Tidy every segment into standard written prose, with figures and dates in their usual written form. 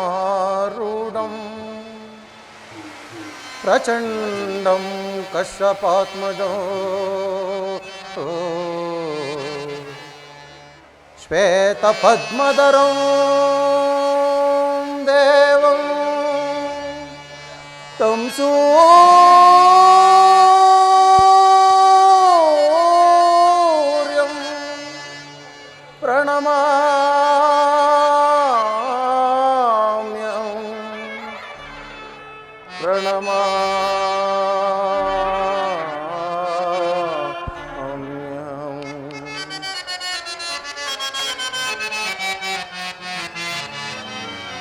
सप्ताश्वरतमारूढं प्रचण्डं कश्यपात्मजो श्वेतपद्मधरं देवं तं सूर्यं प्रणमाम्यहं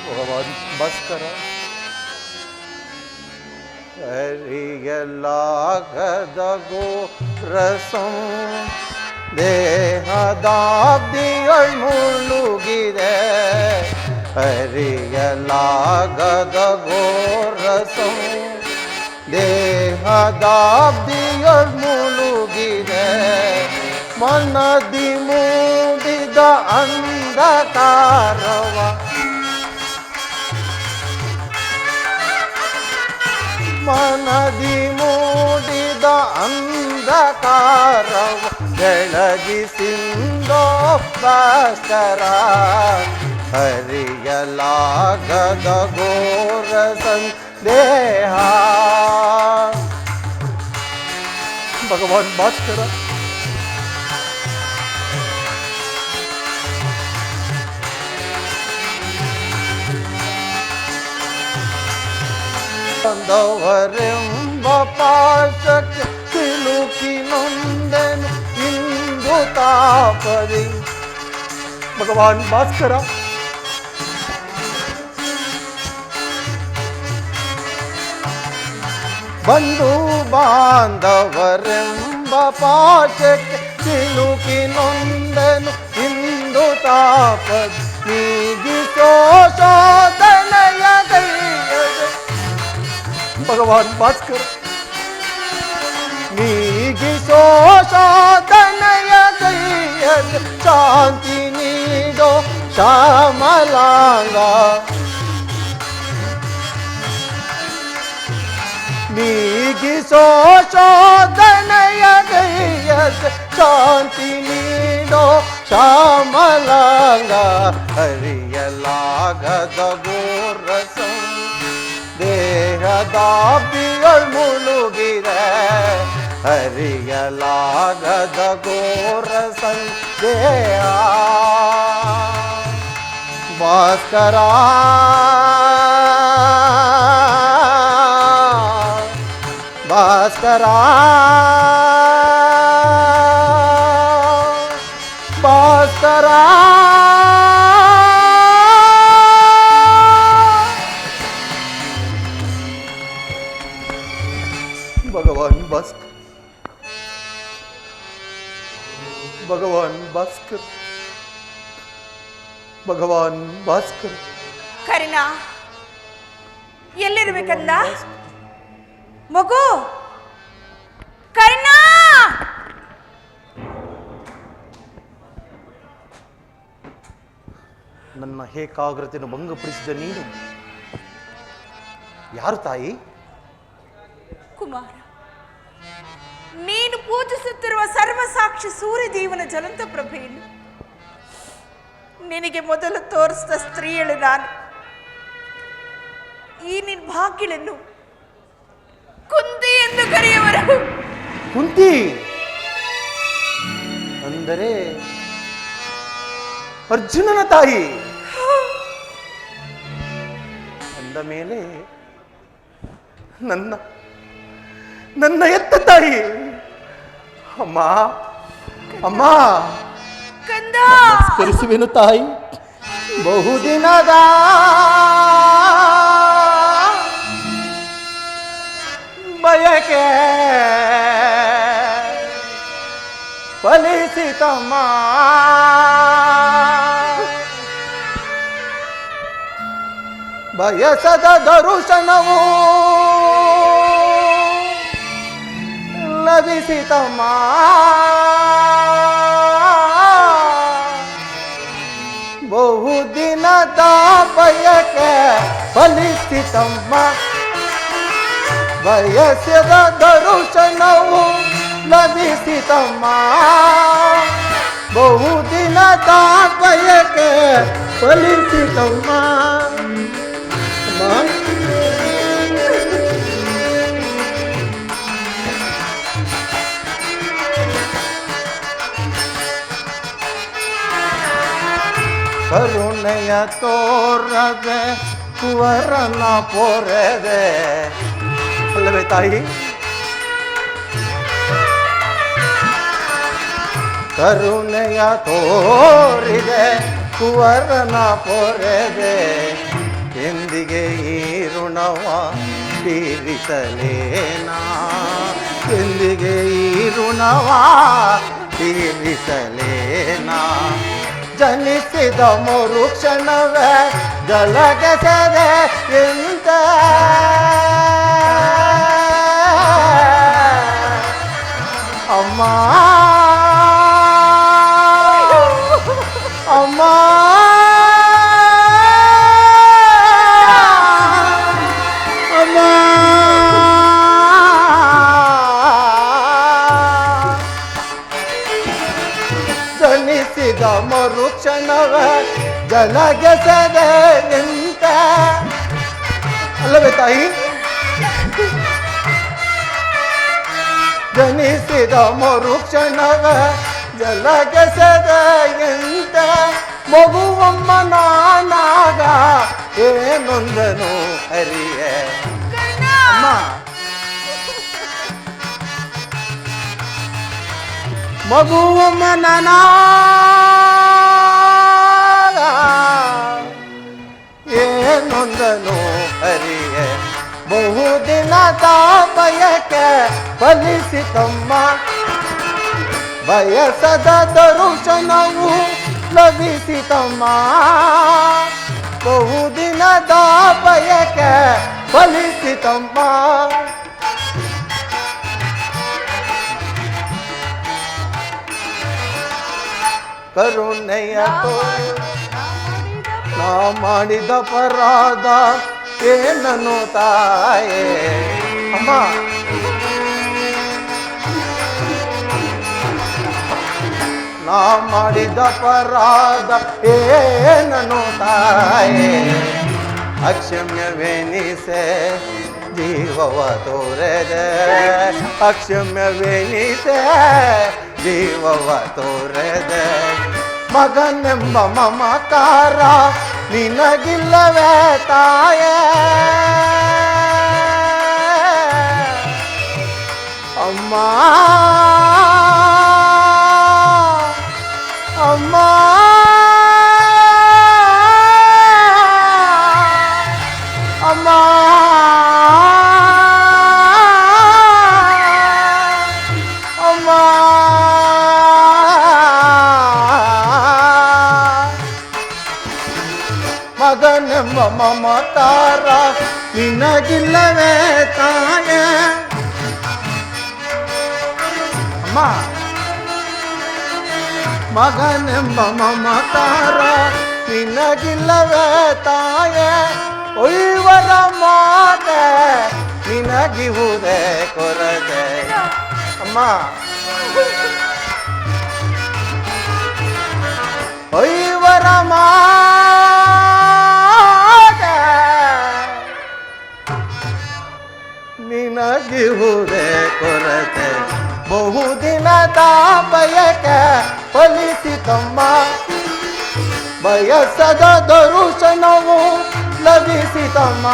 ಭಗವಾನ್ ಭಾಸ್ಕರ ಅರಿಯಲಾಗದ ಗೋರಸಂ ದೇಹದಾಬ್ದಿಯೊಳ್ ಮುಳುಗಿದೆ ಅರಿಯಲಾಗದ ಗೋರಸಂ ದೇಹದಾಬ್ದಿಯೊಳ್ ಮುಳುಗಿದೆ ಮನದಿ ಮೂಡಿದ ಅಂಧಕಾರವ ಮನದಿ ಮೂಡಿದ ಅಂಧಕಾರವ ಬೆಳಗಿಸಿಂದೋ ಭಾಸ್ಕರ ಹರಿಯಲಾಗದ ಘೋರ ಸಂದೇಹ ಭಗವಾನ್ ಭಾಸ್ಕರ ಬಂದವರೆಂಬ ಪಾಶಕ್ಕೆ ಸಿಲುಕಿ ನೊಂದೆನು ಇಂದು ತಾಪದಿ ಭಗವಾನ್ ಭಾಸ್ಕರ ಬಂಧು ಬಾಂಧವರೆಂಬ ಪಾಶಕ್ಕೆ ಸಿಲುಕಿ ನೊಂದೆನು ಇಂದು ತಾಪದಿ ನೀಗಿಸೋ ಶೋಧನೆಯ ಕೈಯದೆ ಭಗವಾನ್ ಭಾಸ್ಕರ ನೀಗಿಸೋ ಶೋಧನೆಯ ಕೈಯದೆ ಶಾಂತಿ ನೀಡೋ ಶ್ಯಾಮಲಾಂಗ ನೀಗಿಸೋ ಶೋಧನೆಯ ಕೈಯದೆ ಶಾಂತಿ ನೀಡೋ ಶ್ಯಾಮಲಾಂಗ ಹರಿಯಲಾಗದ ಗೋರಸಂ ದೇಹದಾಬ್ದಿಯೊಳ್ ಮುಳುಗಿದೆ ಹರಿಯಲಾಗದ ಘೋರ ಸಂದೇಹ ಭಾಸ್ಕರ ಭಾಸ್ಕರ ಭಾಸ್ಕರ ಭಗವಾನ್ ಭಾಸ್ಕರ್ ಭಗವಾನ್ ಭಾಸ್ಕರ್ ಭಗವಾನ್ ಭಾಸ್ಕರ್ ಕರಿಣ ಎಲ್ಲಿರ್ಬೇಕಂದ ಮಗು ಕರಿಣ ನನ್ನ ಏಕಾಗ್ರತೆಯನ್ನು ಭಂಗಪಡಿಸಿದ ನೀನು ಯಾರು ತಾಯಿ? ಕುಮಾರ, ನೀನು ಪೂಜಿಸುತ್ತಿರುವ ಸರ್ವಸಾಕ್ಷಿ ಸೂರ್ಯದೇವನ ಜ್ವಲಂತ ಪ್ರಭೆಯನ್ನು ನಿನಗೆ ಮೊದಲು ತೋರಿಸಿದ ಸ್ತ್ರೀಯಳು ನಾನು. ಈ ನಿನ್ನ ಬಾಗಿಲನ್ನು ಕುಂತಿ ಎಂದು ಕರೆಯುವರು. ಕುಂತಿ ಅಂದರೆ ಅರ್ಜುನನ ತಾಯಿ ಅಂದ ಮೇಲೆ ನನ್ನ ನನ್ನ ಎತ್ತ ತಾಯಿ. ಅಮ್ಮ ಅಮ್ಮ ಕಂದ ನಮಸ್ಕರಿಸುವೆನು ತಾಯಿ. ಬಹುದಿನದ ಬಯಕೆ ಫಲಿಸಿತಮ್ಮ ಬಯಸದ ದರುಶನವು ಲಭಿಸಿತಮ್ಮ ಬಹು ಬಹುದಿನದ ಬಯಕೆ ಫಲಿಸಿತಮ್ಮ ಬಯಸಿದ ದರುಶನವು ಲಭಿಸಿತಮ್ಮ ಬಹುದಿನದ ಬಯಕೆ ಫಲಿಸಿತಮ್ಮ ಅಮ್ಮ ಕರುಣೆಯ ತೋರದೆ ಕುವರನ ಪೊರೆದೆ ಅಲ್ಲವೇ ತಾಯಿ ಕರುಣೆಯ ತೋರಿದೆ ಕುವರನ ಪೊರೆದೆ ಎಂದಿಗೆ ಈ ಋಣವ ತೀರಿಸಲೇನಾ ಎಂದಿಗೆ ಈ ಋಣವ ತೀರಿಸಲೇನಾ ಜನಿಸಿದ ಮರುಕ್ಷಣವೇ ಜಲಗೆಸದೆ ಎಂತ ಅಮ್ಮ ಅಮ್ಮ ಅಮ್ಮ ಜನಿಸಿದ ಮರುಕ್ಷಣವ ಜಲಗೆಸದೆ ನಿಂತ ಅಲ್ಲವೇ ತಾಯಿ ಜನಿಸಿದ ಮರುಕ್ಷಣವ ಜಲಗೆಸದೆ ನಿಂತ ಮಗುವಮ್ಮ ನಾನಾಗ ಏನೊಂದನು ಅರಿಯೆ ಅಮ್ಮ ಮಗುವಮ್ಮ ನಾನಾಗ ಏನೊಂದನು ಅರಿಯೆ ಬಹುದಿನದ ಬಯಕೆ ಫಲಿಸಿತಮ್ಮ ಬಯಸದ ದರುಶನವು ಲಭಿಸಿತಮ್ಮ ಬಹುದಿನದ ಬಯಕೆ ಫಲಿಸಿತಮ್ಮ ಕರುಣೆಯ ನಾ ಮಾಡಿದ ಪರಾಧ ಏನನು ತಾಯೇ ಅಮ್ಮ ನಾ ಮಾಡಿದ ಪರಾಧ ಏನನು ತಾಯೇ ಅಕ್ಷಮ್ಯವೆನಿಸೆ ಜೀವವ ತೋರೆದೆ ಅಕ್ಷಮ್ಯವೆನಿಸೆ ಜೀವವ ತೋರೆದೆ ಮಗನೆಂಬ ಮಮಕಾರ ನಿನಗಿಲ್ಲವೇ ತಾಯೇ ಅಮ್ಮ ಅಮ್ಮ ಅಮ್ಮ ಅಮ್ಮ ಮಗನೆಂಬ ಮಮಕಾರ ನಿನಗಿಲ್ಲವೇ ತಾಯೇ ಅಮ್ಮ ಮಗನೆಂಬ ಮಮಕಾರ ನಿನಗಿಲ್ಲವೇ ತಾಯೇ ಒಯ್ವರ ಮಾತೆ ನಿನಗಿಹುದೇ ಕೊರತೆ ಅಮ್ಮ ಒಯ್ವರ ಮಾತೆ ನಿನಗಿಹುದೇ ಕೊರತೆ ಬಹುದಿನದ ಬಯಕೆ ಫಲಿಸಿತಮ್ಮ ಬಯಸದ ದರುಶನವು ಲಭಿಸಿತಮ್ಮ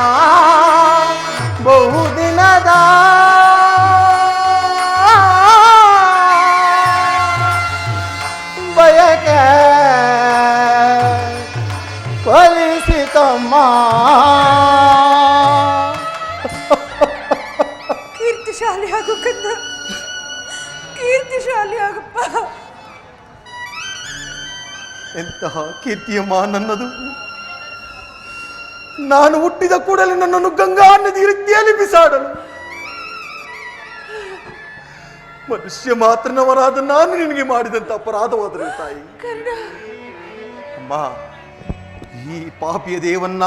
ಬಹುದಿನದ ಬಯಕೆ ಫಲಿಸಿತಮ್ಮ ಕೀರ್ತಿಶಾಲಿ ಆಗು ಕಂದ ಕೀರ್ತಿಶಾಲಿ ಆಗಪ್ಪ ಎಂತಹ ಕೀರ್ತಿಯಮ್ಮ ನನ್ನದು ನಾನು ಹುಟ್ಟಿದ ಕೂಡಲೇ ನನ್ನನ್ನು ಗಂಗಾ ನದಿ ರೀತಿಯಲ್ಲಿ ಬಿಸಾಡಲು ಮನುಷ್ಯ ಮಾತ್ರನವರಾದ ನಾನು ನಿನಗೆ ಮಾಡಿದಂತ ಅಪರಾಧವಾದರೆ ತಾಯಿ ಕರ್ಣ ಅಮ್ಮ ಈ ಪಾಪಿಯ ದೇವನ್ನ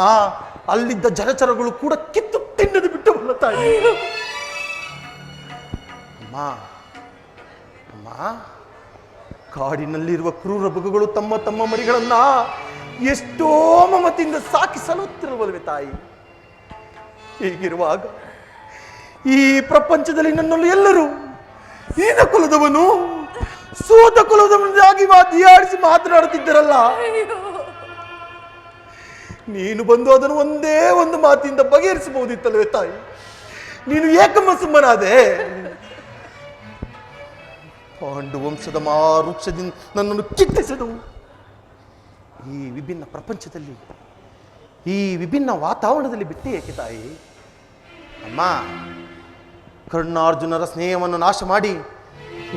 ಅಲ್ಲಿದ್ದ ಜಲಚರಗಳು ಕೂಡ ಕಿತ್ತು ತಿನ್ನದು ಬಿಟ್ಟವಲ್ಲ ತಾಯಿ. ಅಮ್ಮ ಅಮ್ಮ, ಕಾಡಿನಲ್ಲಿರುವ ಕ್ರೂರ ಮೃಗಗಳು ತಮ್ಮ ತಮ್ಮ ಮರಿಗಳನ್ನ ಎಷ್ಟೋ ಮಮತೆಯಿಂದ ಸಾಕಿ ಸಲುತ್ತಿರುವಲ್ವೇ ತಾಯಿ. ಹೀಗಿರುವಾಗ ಈ ಪ್ರಪಂಚದಲ್ಲಿ ನನ್ನನ್ನು ಎಲ್ಲರೂ ಹೀನ ಕುಲದವನು, ಸೋತ ಕುಲದವನಾಗಿ ಮಾತಿಯಾಡಿಸಿ ಮಾತನಾಡುತ್ತಿದ್ದರಲ್ಲ, ನೀನು ಬಂದು ಅದನ್ನು ಒಂದೇ ಒಂದು ಮಾತಿನಿಂದ ಬಗೆಹರಿಸಬಹುದಿತ್ತಲ್ವೇ ತಾಯಿ. ನೀನು ಏಕಮ್ಮ ಸುಮ್ಮನಾದೆ. ಪಾಂಡು ವಂಶದ ಮಾರುಕ್ಷದಿಂದ ನನ್ನನ್ನು ಕಿತ್ತಿಸಿದವು. ಈ ವಿಭಿನ್ನ ಪ್ರಪಂಚದಲ್ಲಿ, ಈ ವಿಭಿನ್ನ ವಾತಾವರಣದಲ್ಲಿ ಬಿಟ್ಟೆ ಏಕೆ ತಾಯಿ? ಅಮ್ಮ, ಕರ್ಣಾರ್ಜುನರ ಸ್ನೇಹವನ್ನು ನಾಶ ಮಾಡಿ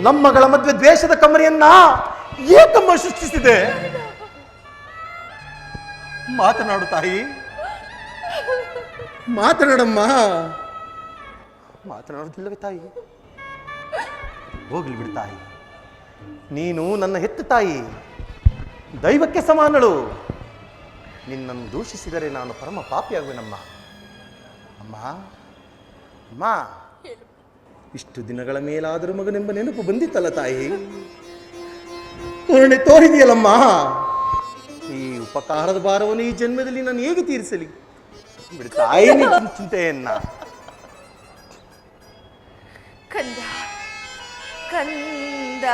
ನಮ್ಮಗಳ ಮಧ್ಯೆ ದ್ವೇಷದ ಕಮರಿಯನ್ನ ಏಕಮ್ಮ ಸೃಷ್ಟಿಸಿದೆ. ಮಾತನಾಡು ತಾಯಿ, ಮಾತನಾಡಮ್ಮ. ಮಾತನಾಡುವುದಿಲ್ಲವೇ ತಾಯಿ? ಹೋಗ್ಲಿ ಬಿಡು ತಾಯಿ, ನೀನು ನನ್ನ ಹೆತ್ತ ತಾಯಿ, ದೈವಕ್ಕೆ ಸಮಾನಳು. ನಿನ್ನನ್ನು ದೂಷಿಸಿದರೆ ನಾನು ಪರಮ ಪಾಪಿಯಾಗುವೆನಮ್ಮ. ಅಮ್ಮ ಅಮ್ಮ, ಇಷ್ಟು ದಿನಗಳ ಮೇಲಾದರೂ ಮಗನೆಂಬ ನೆನಪು ಬಂದಿತ್ತಲ್ಲ ತಾಯಿ. ಕರುಣೆ ತೋರಿದೆಯಲ್ಲಮ್ಮ. ಈ ಉಪಕಾರದ ಭಾರವನ್ನು ಈ ಜನ್ಮದಲ್ಲಿ ನಾನು ಹೇಗೆ ತೀರಿಸಲಿ? ಬಿಡು ತಾಯಿ ಚಿಂತೆಯನ್ನ. ಕಂದ ಕಂದ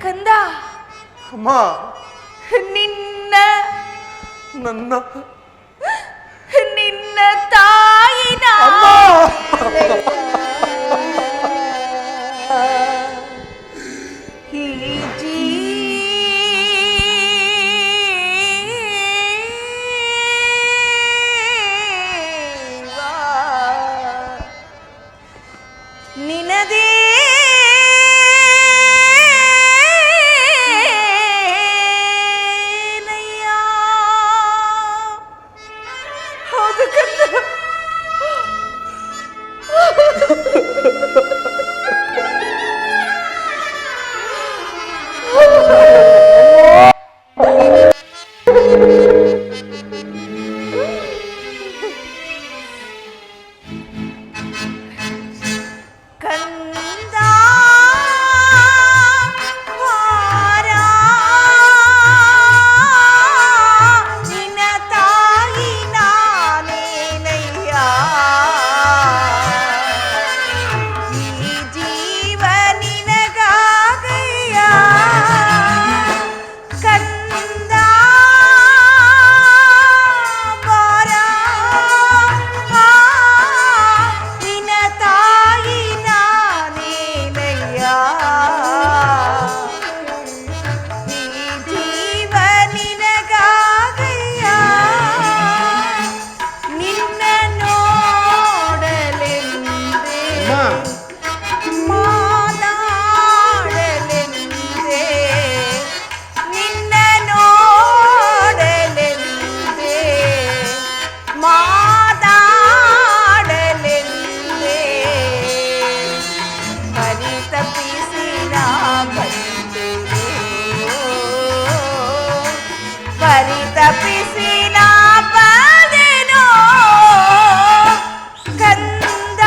ಕಂದ, ಅಮ್ಮ, ನಿನ್ನ ನನ್ನ ನಿನ್ನ ತಾಯಿನ ಈ ಜೀವ ನಿನದೇ ಪರಿತಪಿಸಿನ ಪದೆನೋ ಕಂದ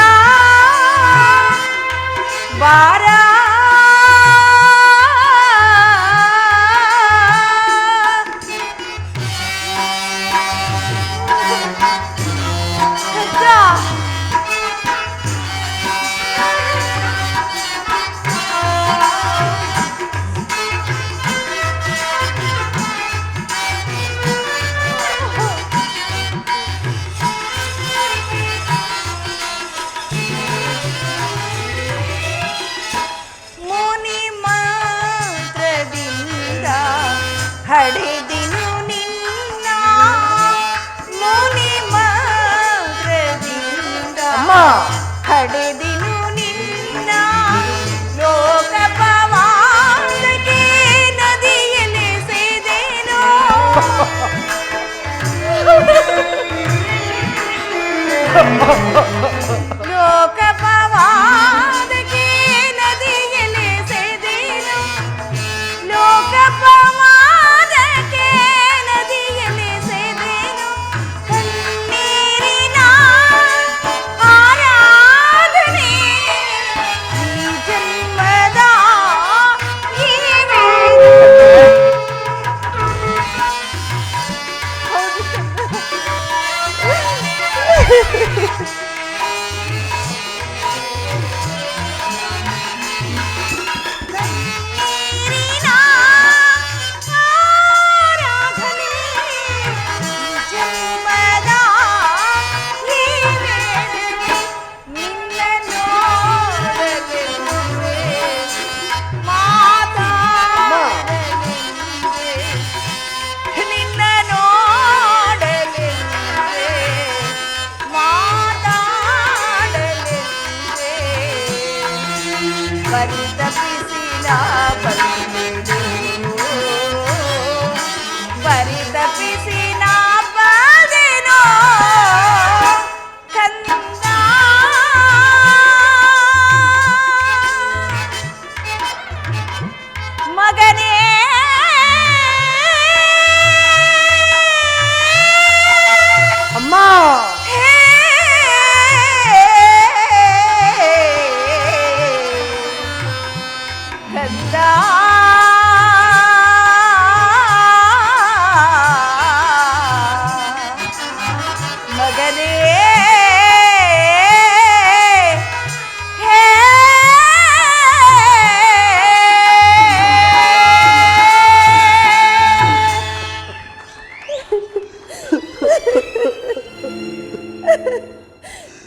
ಬಾರ ಹಡೆದಿನು ನಿನ್ನ ಮುನಿ ಹಡೆದಿನು ನಿನ್ನ ಲೋಕಪವಾದಕ್ಕೆ ನದಿಯಲ್ಲಿ ಸೇದೇನೋ ಲೋಕಪವಾದಕ್ಕೆ ನದಿಯಲ್ಲಿ ಸೇದೇನೋ ಲೋಕಪವಾದಕ್ಕೆ ನದಿಯಲ್ಲಿ ಸೇದೇನೋ ಕಣ್ಣೀರಿನ ಆರಾಧನೆ ಈ ಜನ್ಮದ ಈ ಹೌದು ಕಣ್ಣೀರಿನ ಆರಾಧನೆ ಜನ್ಮದ ಈ ವೇಳೆಗೆ ನಿನ್ನ ನೋಡಲೆಂದೇ ಮಾತಾಡಲೆಂದೇ ನಿನ್ನ ನೋಡಲೆಂದೇ ಮಾತಾಡಲೆಂದೇ ಪರಿತಪಿಸಿದ ಬಂದೆನು ಪರಿತಪಿಸಿನ ಬಂದೆನು ಕಂದ ಮಗನೇ ಅಮ್ಮ ಹೇ ಕಂದ ಮಗನೇ ಹೇ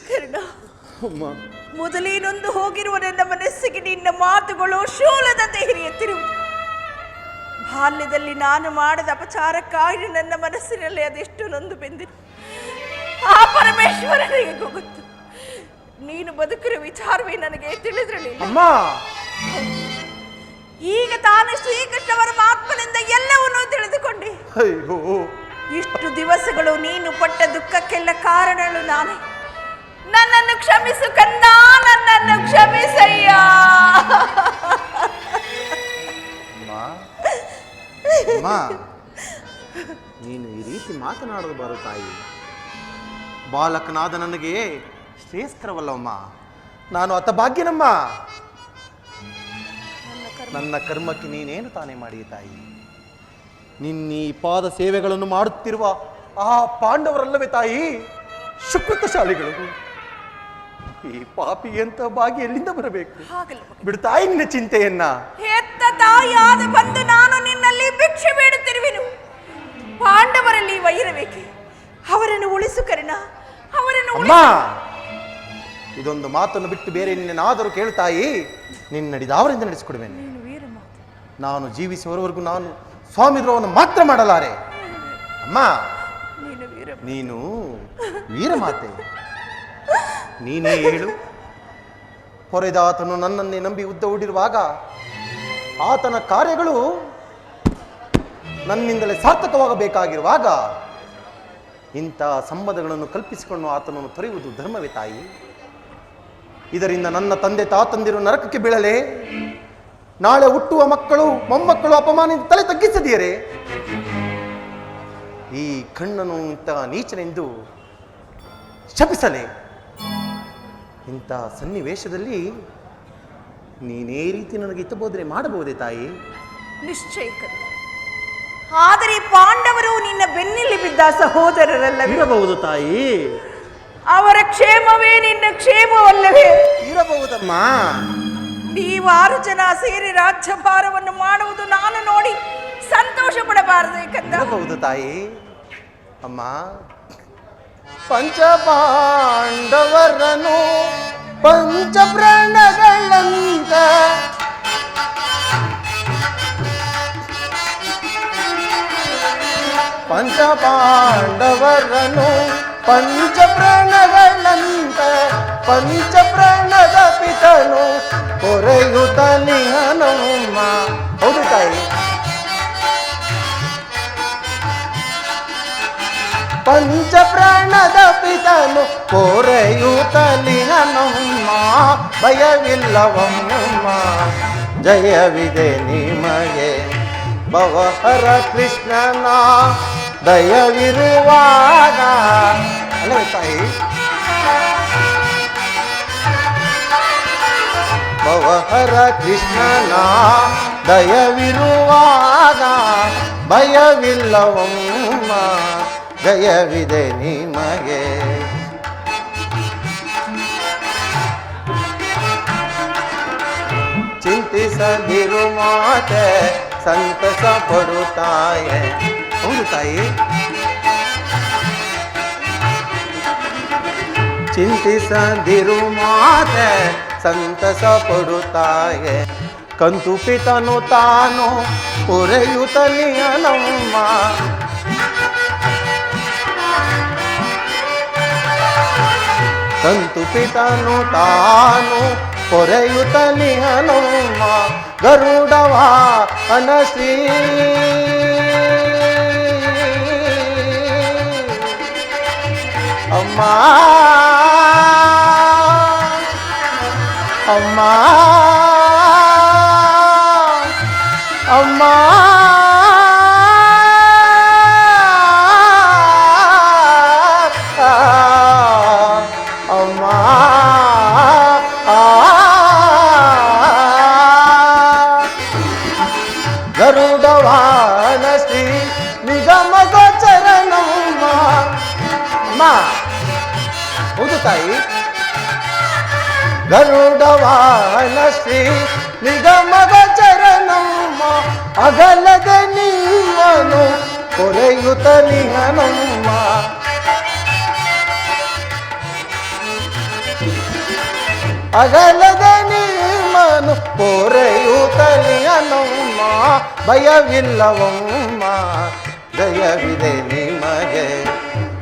ಕರ್ಣ, ಅಮ್ಮ ಮೊದಲೇನೊಂದು ಹೋಗಿರುವ ನನ್ನ ಮನಸ್ಸಿಗೆ ನಿನ್ನ ಮಾತುಗಳು ಶೂಲದಂತೆ ಹಿರಿಯುತ್ತಿರುವುದು. ಬಾಲ್ಯದಲ್ಲಿ ನಾನು ಮಾಡದ ಅಪಚಾರಕ್ಕಾಗಿ ನನ್ನ ಮನಸ್ಸಿನಲ್ಲಿ ಅದೆಷ್ಟು ನೊಂದು ಬೆಂದಿದೆ. ಆ ಪರಮೇಶ್ವರನಿಗೆ ಗೊತ್ತು. ನೀನು ಬದುಕಿರುವ ವಿಚಾರವೇ ನನಗೆ ತಿಳಿದಿರಲಿಲ್ಲ. ಅಮ್ಮ ಈಗ ತಾನು ಶ್ರೀಕೃಷ್ಣ ಪರಮಾತ್ಮನಿಂದ ಎಲ್ಲವನ್ನೂ ತಿಳಿದುಕೊಂಡೆ. ಅಯ್ಯೋ ಇಷ್ಟು ದಿವಸಗಳು ನೀನು ಪಟ್ಟ ದುಃಖಕ್ಕೆಲ್ಲ ಕಾರಣಗಳು ನಾನೇ. ನನ್ನನ್ನು ಕ್ಷಮಿಸು ಕಂದ, ನನ್ನನ್ನು ಕ್ಷಮಿಸಯ್ಯ. ಅಮ್ಮ ಅಮ್ಮ ನೀನು ಈ ರೀತಿ ಮಾತನಾಡಬಾರದು ತಾಯಿ. ಬಾಲಕನಾದ ನನಗೆ ಶ್ರೇಯಸ್ಕರವಲ್ಲವಮ್ಮ. ನಾನು ಹತಭಾಗ್ಯನಮ್ಮ. ನನ್ನ ಕರ್ಮಕ್ಕೆ ನೀನೇನು ತಾನೇ ಮಾಡಿ ತಾಯಿ? ನಿನ್ನೀ ಪಾದ ಸೇವೆಗಳನ್ನು ಮಾಡುತ್ತಿರುವ ಆ ಪಾಂಡವರಲ್ಲವೇ ತಾಯಿ ಸುಕೃತಶಾಲಿಗಳು? ಈ ಪಾಪಿ ಅಂತ ಭಾಗಿ ಎಲ್ಲಿಂದ ಬರಬೇಕು? ಬಿಡು ತಾಯಿ ನಿನ್ನ ಚಿಂತೆಯನ್ನ. ಹೆತ್ತ ತಾಯಿಯಾದ ಬಂದು ನಾನು ನಿನ್ನಲ್ಲಿ ಭಿಕ್ಷೆ ಬೇಡುತ್ತಿರುವೆನು. ಪಾಂಡವರಲ್ಲಿ ವೈರವೇಕೆ? ಅವರನ್ನು ಉಳಿಸು ಕರ್ಣ, ಅವರನ್ನು ಅಮ್ಮ ಇದೊಂದು ಮಾತನ್ನು ಬಿಟ್ಟು ಬೇರೆ ನಿನ್ನೇನಾದರೂ ಕೇಳು ತಾಯಿ. ನಿನ್ನಡಿದವರಿಂದ ನಡೆಸಿಕೊಡುವೆನು. ನಾನು ಜೀವಿಸುವವರೆಗೂ ನಾನು ಸ್ವಾಮಿ ದ್ರೋಹವನ್ನು ಮಾತ್ರ ಮಾಡಲಾರೆ. ಅಮ್ಮ ನೀನು ವೀರಮಾತೆ. ನೀನೇ ಹೇಳು. ಹೊರೆದಾತನು ನನ್ನನ್ನೇ ನಂಬಿ ಉದ್ದ ಹೂಡಿರುವಾಗ ಆತನ ಕಾರ್ಯಗಳು ನನ್ನಿಂದಲೇ ಸಾರ್ಥಕವಾಗಬೇಕಾಗಿರುವಾಗ ಇಂಥ ಸಂಬಂಧಗಳನ್ನು ಕಲ್ಪಿಸಿಕೊಂಡು ಆತನನ್ನು ತೊರೆಯುವುದು ಧರ್ಮವೇ ತಾಯಿ? ಇದರಿಂದ ನನ್ನ ತಂದೆ ತಾತಂದಿರು ನರಕಕ್ಕೆ ಬೀಳಲೇ? ನಾಳೆ ಹುಟ್ಟುವ ಮಕ್ಕಳು ಮೊಮ್ಮಕ್ಕಳು ಅಪಮಾನದಿಂದ ತಲೆ ತಗ್ಗಿಸದಿಯರೇ? ಈ ಕಣ್ಣನು ಇಂಥ ನೀಚನೆಂದು ಶಪಿಸಲೇ? ಇಂಥ ಸನ್ನಿವೇಶದಲ್ಲಿ ನೀನೇ ರೀತಿ ನನಗೆ ಹಿತಬೋಧನೆ ಮಾಡಬಹುದೇ ತಾಯಿ? ನಿಶ್ಚಯ. ಆದರೆ ಪಾಂಡವರು ನಿನ್ನ ಬೆನ್ನಲ್ಲಿ ಬಿದ್ದ ಸಹೋದರರಲ್ಲ. ಇರಬಹುದು ತಾಯಿ. ಅವರ ಕ್ಷೇಮವೇ ನಿನ್ನ ಕ್ಷೇಮವಲ್ಲವೇ? ಇರಬಹುದಮ್ಮ. ನೀವು 6 ಜನ ಸೇರಿ ರಾಜ್ಯಭಾರವನ್ನು ಮಾಡುವುದು ನಾನು ನೋಡಿ ಸಂತೋಷ ಪಡಬಾರದೆ ಕಂದ? ಇರಬಹುದು ತಾಯಿ. ಅಮ್ಮ ಪಂಚಪಾಂಡವರನು ಪಂಚಪ್ರಾಣಗಳಂತ ಪಂಚಪಾಂಡವರನು ಪಂಚಪ್ರಾಣಗಳಂತ ಪಂಚಪ್ರಾಣದ ಪಿತನು ಪೊರೆಯುತ್ತಲಿ ಹನುಮ. ಹೌದು ತಾಯಿ, ಪಂಚಪ್ರಾಣದ ಪಿತನು ಪೊರೆಯುತ್ತಲಿ ಹನುಮ. ಭಯವಿಲ್ಲವಮ್ಮ ಜಯವಿದೆ ನಿಮಗೆ, ಭವಹರ ಕೃಷ್ಣನ ದಯವಿರುವಾಗ. ಅಲ್ಲವೇ ತಾಯಿ, ಭವಹರ ಕೃಷ್ಣನ ದಯವಿರುವಾಗ ಭಯವಿಲ್ಲವಮ್ಮ ಜಯವಿದೆ ನಿಮಗೆ. ಚಿಂತಿಸದಿರು ಮಾತೆ ಸಂತಸ ಪಡುತ್ತಾಯೆ. ಹೌದು ತಾಯಿ, ಚಿಂತಿಸದಿರು ಮಾತೆ ಸಂತಸ ಪಡುತ್ತಾಯೆ. ಕಂತು ಪಿತನು ತಾನು ಪೊರೆಯುತ್ತಲಿ ಹನುಮ. ಕಂತು ಪಿತನು ತಾನು ಪೊರೆಯುತ್ತಲಿ ಹನುಮ. ಗರುಡವಾಹನ ಶ್ರೀ ಅಮ್ಮ ಅಮ್ಮ ಅಮ್ಮ ಅಮ್ಮ ಗರುಡವಾಹನ ಶ್ರೀ ನಿಗಮ ಗೋಚರನಮ್ಮ. ಅಮ್ಮ ಹೌದು ತಾಯಿ, ಗರುಡವಾಹನ ಶ್ರೀ ನಿಗಮ ಗೋಚರನಮ್ಮ. ಅಗಲದ ನಿಮ್ಮನು ಪೊರೆಯುತ್ತಲಿ ಹನುಮ. ಅಗಲದ ನಿಮ್ಮನು ಪೊರೆಯುತ್ತಲಿ ಹನುಮ. ಭಯವಿಲ್ಲವಮ್ಮ ದಯವಿದೆ ನಿಮಗೆ,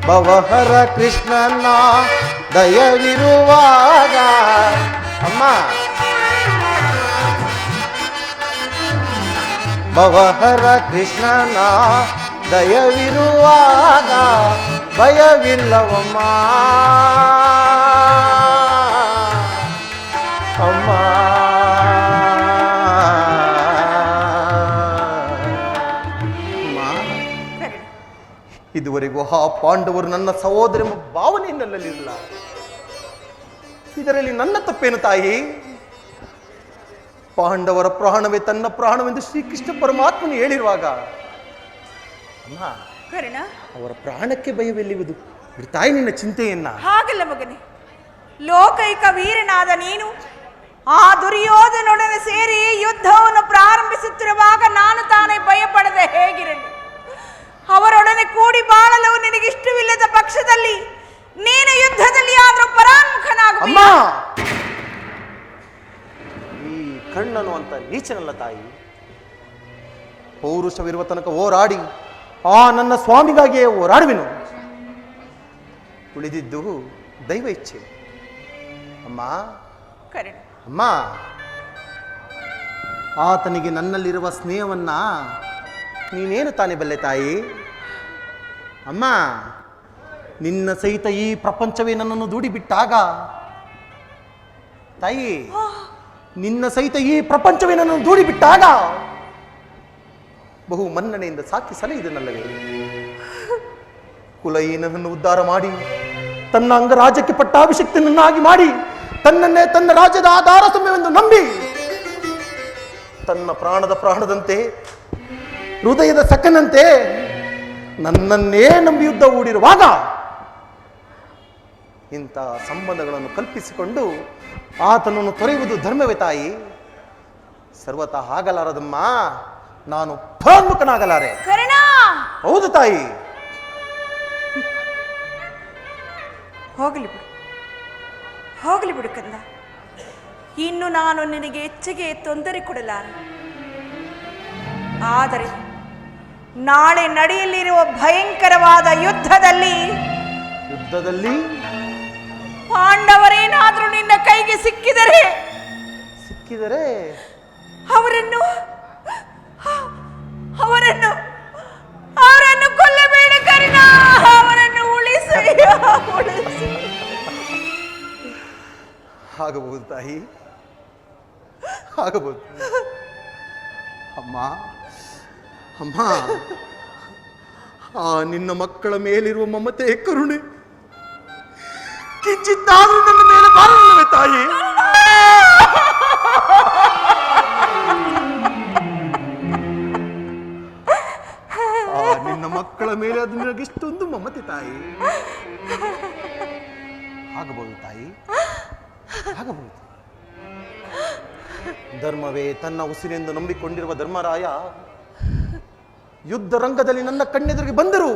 ಭವಹರ ಕೃಷ್ಣನ ದಯವಿರುವಾಗ. ಅಮ್ಮ ಭವಹರ ಕೃಷ್ಣನ ದಯವಿರುವಾಗ ಭಯವಿಲ್ಲವಮ್ಮ ಅಮ್ಮ. ಇದುವರೆಗೂ ಆ ಪಾಂಡವರು ನನ್ನ ಸಹೋದರ ಎಂಬ ಭಾವನೆಯಲ್ಲಿರಲಿಲ್ಲ. ಇದರಲ್ಲಿ ನನ್ನ ತಪ್ಪೇನು ತಾಯಿ? ಪಾಂಡವರ ಪ್ರಾಣವೇ ತನ್ನ ಪ್ರಾಣವೆಂದು ಶ್ರೀಕೃಷ್ಣ ಪರಮಾತ್ಮನು ಹೇಳಿರುವಾಗ ಅಮ್ಮ ಅವರ ಪ್ರಾಣಕ್ಕೆ ಭಯವೆಲ್ಲಿರುವುದು? ತಾಯಿ ನಿನ್ನ ಚಿಂತೆಯನ್ನ. ಹಾಗಲ್ಲ ಮಗನೇ, ಲೋಕೈಕ ವೀರನಾದ ನೀನು ಆ ದುರ್ಯೋಧನೊಡನೆ ಸೇರಿ ಯುದ್ಧವನ್ನು ಪ್ರಾರಂಭಿಸುತ್ತಿರುವಾಗ ನಾನು ತಾನೇ ಭಯಪಡದೆ ಹೇಗಿರಲಿ? ಅವರೊಡನೆ ಕೂಡಿ ಬಾಳಲು ನಿನಗಿಷ್ಟವಿಲ್ಲದ ಪಕ್ಷದಲ್ಲಿ ನೀನು ಯುದ್ಧದಲ್ಲಿ ಆದರೂ ಪರಾನ್ಮುಖನಾಗುವ. ಈ ಕಣ್ಣನು ಅಂತ ನೀಚನಲ್ಲ ತಾಯಿ. ಪೌರುಷವಿರುವ ತನಕ ಹೋರಾಡಿ ಆ ನನ್ನ ಸ್ವಾಮಿಗಾಗಿಯೇ ಹೋರಾಡುವೆನು. ಉಳಿದಿದ್ದು ದೈವ ಇಚ್ಛೆ. ಅಮ್ಮ ಅಮ್ಮ, ಆತನಿಗೆ ನನ್ನಲ್ಲಿರುವ ಸ್ನೇಹವನ್ನ ನೀನೇನು ತಾನೇ ಬಲ್ಲೆ ತಾಯಿ? ಅಮ್ಮ, ನಿನ್ನ ಸಹಿತ ಈ ಪ್ರಪಂಚವೇ ನನ್ನನ್ನು ದೂಡಿ ಬಿಟ್ಟಾಗ ತಾಯಿ, ನಿನ್ನ ಸಹಿತ ಈ ಪ್ರಪಂಚವೇ ನನ್ನನ್ನು ದೂಡಿ ಬಿಟ್ಟಾಗ ಬಹು ಮನ್ನಣೆಯಿಂದ ಸಾಕಿ ಸಲಹಿದನಲ್ಲವೇ? ಕುಲಹೀನನನ್ನು ಉದ್ಧಾರ ಮಾಡಿ ತನ್ನ ಅಂಗರಾಜ್ಯಕ್ಕೆ ಪಟ್ಟಾಭಿಷಿಕ್ತನನ್ನಾಗಿ ಮಾಡಿ ತನ್ನನ್ನೇ ತನ್ನ ರಾಜ್ಯದ ಆಧಾರ ಸ್ತಂಭವೆಂದು ನಂಬಿ ತನ್ನ ಪ್ರಾಣದಂತೆ ಹೃದಯದ ಸಕ್ಕನಂತೆ ನನ್ನನ್ನೇ ನಂಬಿ ಯುದ್ಧ ಹೂಡಿರುವಾಗ ಇಂಥ ಸಂಬಂಧಗಳನ್ನು ಕಲ್ಪಿಸಿಕೊಂಡು ಆತನನ್ನು ತೊರೆಯುವುದು ಧರ್ಮವೇ ತಾಯಿ? ಸರ್ವತಃ ಆಗಲಾರದಮ್ಮ. ನಾನು ಪ್ರಾನ್ಮುಖನಾಗಲಾರೆ. ಹೌದು ತಾಯಿ. ಹೋಗಲಿ ಬಿಡು ಕಂದ. ಇನ್ನು ನಾನು ನಿನಗೆ ಹೆಚ್ಚಿಗೆ ತೊಂದರೆ ಕೊಡಲಾರೆ. ಆದರೆ ನಾಳೆ ನಡೆಯಲಿರುವ ಭಯಂಕರವಾದ ಯುದ್ಧದಲ್ಲಿ ಪಾಂಡವರೇನಾದ್ರೂ ನಿನ್ನ ಕೈಗೆ ಸಿಕ್ಕಿದರೆ ಅವರನ್ನು ಅವರನ್ನು ಅವರನ್ನು ಕೊಲ್ಲಬೇಡ ಕರ್ಣ, ಅವರನ್ನು ಉಳಿಸಯ್ಯ, ಉಳಿಸಿ. ಆಗಬಹುದು ತಾಯಿ, ಆಗಬಹುದು. ಅಮ್ಮ ಅಮ್ಮ, ಆ ನಿನ್ನ ಮಕ್ಕಳ ಮೇಲಿರುವ ಮಮತೆ ಕರುಣೆ ಕಿಂಚಿತ್ತಾದ್ರೂ ನನ್ನ ಮೇಲೆ ಬಾರಲ್ಲವೇ ತಾಯಿ? ನಿನ್ನ ಮಕ್ಕಳ ಮೇಲೆ ಅದು ನಿನಗಿಷ್ಟೊಂದು ಮಮತೆ ತಾಯಿ. ಆಗಬಹುದು ತಾಯಿ, ಆಗಬಹುದು. ಧರ್ಮವೇ ತನ್ನ ಉಸಿರೆಂದು ನಂಬಿಕೊಂಡಿರುವ ಧರ್ಮರಾಯ ಯುದ್ಧ ರಂಗದಲ್ಲಿ ನನ್ನ ಕಣ್ಣೆದುರಿಗೆ ಬಂದರು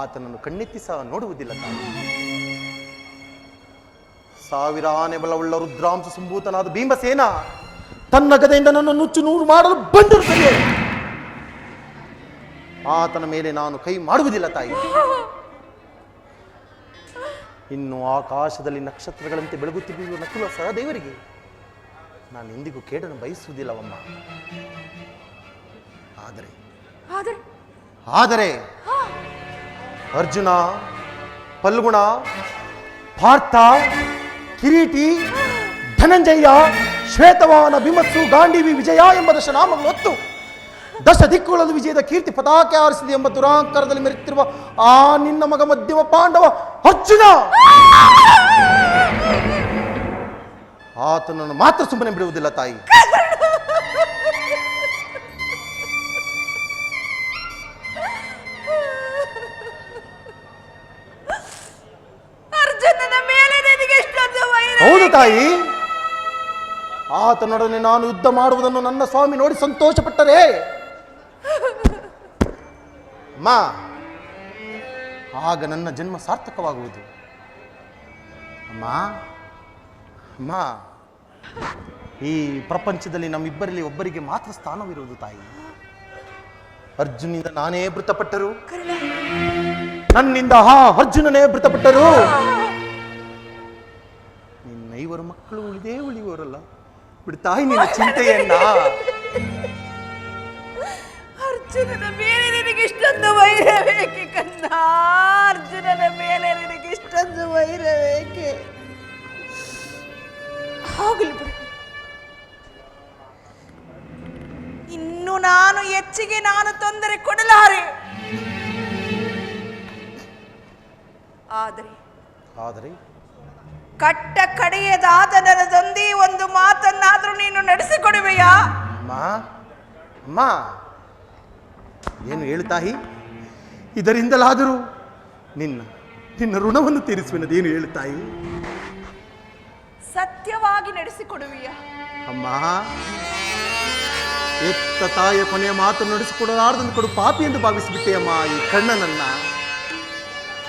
ಆತನನ್ನು ಕಣ್ಣೆತ್ತಿ ಸಹ ನೋಡುವುದಿಲ್ಲ ತಾಯಿ. ಸಾವಿರಾನೆ ಬಲವುಳ್ಳ ರುದ್ರಾಂಶ ಸಂಭೂತನಾದ ಭೀಮಸೇನ ತನ್ನ ಗದೆಯಿಂದ ನನ್ನ ನುಚ್ಚು ನೂರು ಮಾಡಲು ಬಂದಿರುತ್ತದೆ. ಆತನ ಮೇಲೆ ನಾನು ಕೈ ಮಾಡುವುದಿಲ್ಲ ತಾಯಿ. ಇನ್ನು ಆಕಾಶದಲ್ಲಿ ನಕ್ಷತ್ರಗಳಂತೆ ಬೆಳಗುತ್ತಿರುವ ನಕುಲ ಸಹದೇವರಿಗೆ ನಾನು ಎಂದಿಗೂ ಕೇಡನ್ನು ಬಯಸುವುದಿಲ್ಲವಮ್ಮ. ಆದರೆ ಅರ್ಜುನ, ಫಲ್ಗುಣ, ಪಾರ್ಥ, ಕಿರೀಟಿ, ಧನಂಜಯ, ಶ್ವೇತವಾಹನ, ಭೀಮತ್ಸು, ಗಾಂಡೀವಿ, ವಿಜಯ ಎಂಬ ದಶನಾಮಗಳು ಹೊತ್ತು ದಶ ದಿಕ್ಕುಗಳಲ್ಲಿ ವಿಜಯದ ಕೀರ್ತಿ ಪತಾಕೆ ಆರಿಸಿದೆ ಎಂಬ ದುರಾಂಕಾರದಲ್ಲಿ ಮೆರೆಯುತ್ತಿರುವ ಆ ನಿನ್ನ ಮಗ ಮಧ್ಯಮ ಪಾಂಡವ ಅರ್ಜುನ, ಆತನನ್ನು ಮಾತ್ರ ಸುಮ್ಮನೆ ಬಿಡುವುದಿಲ್ಲ ತಾಯಿ. ಹೌದು ತಾಯಿ, ಆತನೊಡನೆ ನಾನು ಯುದ್ಧ ಮಾಡುವುದನ್ನು ನನ್ನ ಸ್ವಾಮಿ ನೋಡಿ ಸಂತೋಷಪಟ್ಟರೆ ಅಮ್ಮ, ಆಗ ನನ್ನ ಜನ್ಮ ಸಾರ್ಥಕವಾಗುವುದು. ಅಮ್ಮ ಅಮ್ಮ, ಈ ಪ್ರಪಂಚದಲ್ಲಿ ನಮ್ಮಿಬ್ಬರಲ್ಲಿ ಒಬ್ಬರಿಗೆ ಮಾತ್ರ ಸ್ಥಾನವಿರುವುದು ತಾಯಿ. ಅರ್ಜುನಿಂದ ನಾನೇ ಮೃತಪಟ್ಟರು, ನನ್ನಿಂದ ಅರ್ಜುನನೇ ಮೃತಪಟ್ಟರು, ನಿನ್ನೈವರು ಮಕ್ಕಳು ಉಳಿದೇ ಉಳಿಯುವರಲ್ಲ. ಬಿಡ್ತಾಯಿ ನಿನ್ನ ಚಿಂತೆಯನ್ನ. ಅರ್ಜುನನ ಮೇಲೆ ನಿನಗಿಷ್ಟೊಂದು ವೈರವೇಕೆ ಕನ್ನ? ಅರ್ಜುನನ ಮೇಲೆ ನಿನಗಿಷ್ಟೊಂದು ವೈರವೇಕೆ? ಹೋಗಲಿ ಬಿಡು. ಇನ್ನು ನಾನು ಹೆಚ್ಚಿಗೆ ತೊಂದರೆ ಕೊಡಲಾರೆ. ಆದರೆ ಕಟ್ಟ ಕಡೆಯದಾದ ನನ್ನದೊಂದೇ ಒಂದು ಮಾತನ್ನಾದ್ರೂ ನೀನು ನಡೆಸಿಕೊಡುವೆಯಾ? ಅಮ್ಮ, ಏನು ಹೇಳುತ್ತಾಯಿ? ಇದರಿಂದಲಾದರೂ ನಿನ್ನ ಋಣವನ್ನು ತೀರಿಸುವೆನದೇನು ಹೇಳುತ್ತಾಯಿ? ಸತ್ಯವಾಗಿ ನಡೆಸಿಕೊಡುವಿಯಾ? ಅಮ್ಮ, ಎತ್ತ ತಾಯಿಯ ಕೊನೆಯ ಮಾತು ನಡೆಸಿಕೊಡಲಾರ್ದನ್ನು ಕೊಡು ಪಾಪಿ ಎಂದು ಭಾವಿಸಿಬಿಟ್ಟೆ ಅಮ್ಮ ಈ ಕಣ್ಣನನ್ನ.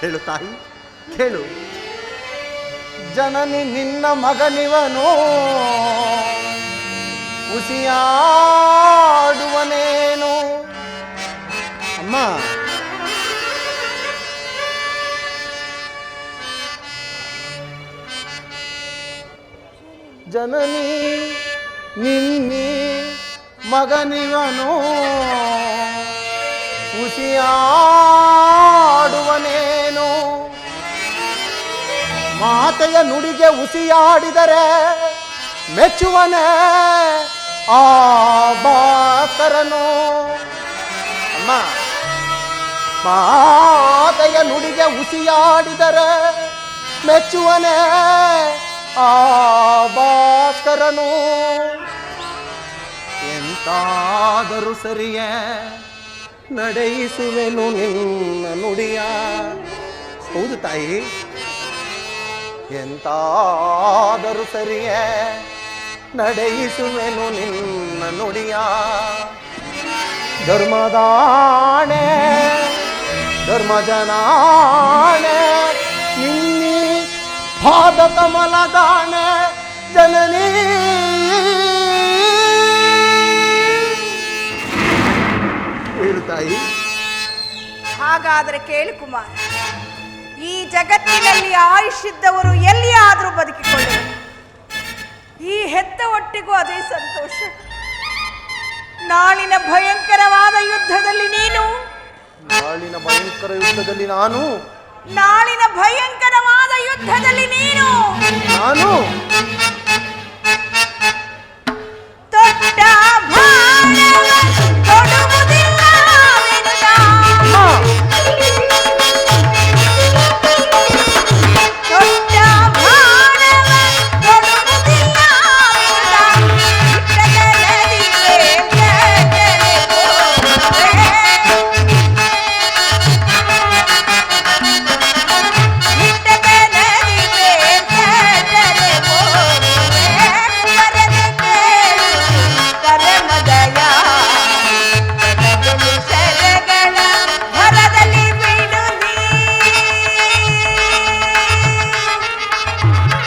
ಕೇಳು ತಾಯಿ, ಕೇಳು. ಜನನಿ ನಿನ್ನ ಮಗನಿವನು, ಉಸಿಯಾಡುವನೇನು. ಅಮ್ಮ, ಜನನಿ ನಿನ್ನಿ ಮಗನಿವನು, ಉಸಿಯಾಡುವನೇನು. ಮಾತೆಯ ನುಡಿಗೆ ಉಸಿಯಾಡಿದರೆ ಮೆಚ್ಚುವನೇ ಆ ಬಾಕರನು. ಅಮ್ಮ, ಮಾತೆಯ ನುಡಿಗೆ ಉಸಿಯಾಡಿದರೆ ಮೆಚ್ಚುವನೇ ಆ ಭಾಸ್ಕರನು. ಎಂತಾದರೂ ಸರಿಯೇ ನಡೆಯಿಸುವೆನು ನಿನ್ನ ನುಡಿಯ. ಹೌದು ತಾಯಿ, ಎಂತಾದರೂ ಸರಿಯೇ ನಡೆಯಿಸುವೆನು ನಿನ್ನ ನುಡಿಯ. ಧರ್ಮದಾಣೆ ಧರ್ಮಜನಾಣೆ ನಿನ್ನಿ ಪಾದ ಕಮಲದಾಣೆ ಜನನಿ. ಹೇಳು ತಾಯಿ. ಹಾಗಾದರೆ ಕೇಳು ಕುಮಾರ, ಈ ಜಗತ್ತಿನಲ್ಲಿ ಆಯುಷ್ಯಿದ್ದವರು ಎಲ್ಲಿಯಾದರೂ ಬದುಕಿಕೊಳ್ಳುವರು. ಈ ಹೆತ್ತ ಒಟ್ಟಿಗೂ ಅದೇ ಸಂತೋಷ. ನಾಳಿನ ಭಯಂಕರವಾದ ಯುದ್ಧದಲ್ಲಿ ನೀನು, ನಾಳಿನ ಭಯಂಕರ ಯುದ್ಧದಲ್ಲಿ ನಾನು, ನಾಳಿನ ಭಯಂಕರವಾದ ಯುದ್ಧದಲ್ಲಿ ನೀನು, ನಾನು ತೊಟ್ಟ ಬಾಣವ ತೊಡುವುದಿಲ್ಲವೆನುತ. ತೊಟ್ಟ ಬಾಣವ ತೊಡುವುದಿಲ್ಲವೆನುತ. ಇಟ್ಟಗಲದಿ ಬೇಂತನೆ ಹೋಗುವೆ. ಇಟ್ಟಗಲದಿ ಬೇಂತನೆ ಹೋಗುವೆ. ಕುವರನೆ ಕೇಳು ಕರಮದಯ. ಕನಗಲು ಸೆರಗಳ ಭರದಲ್ಲಿ ಬಿಡು ನೀ.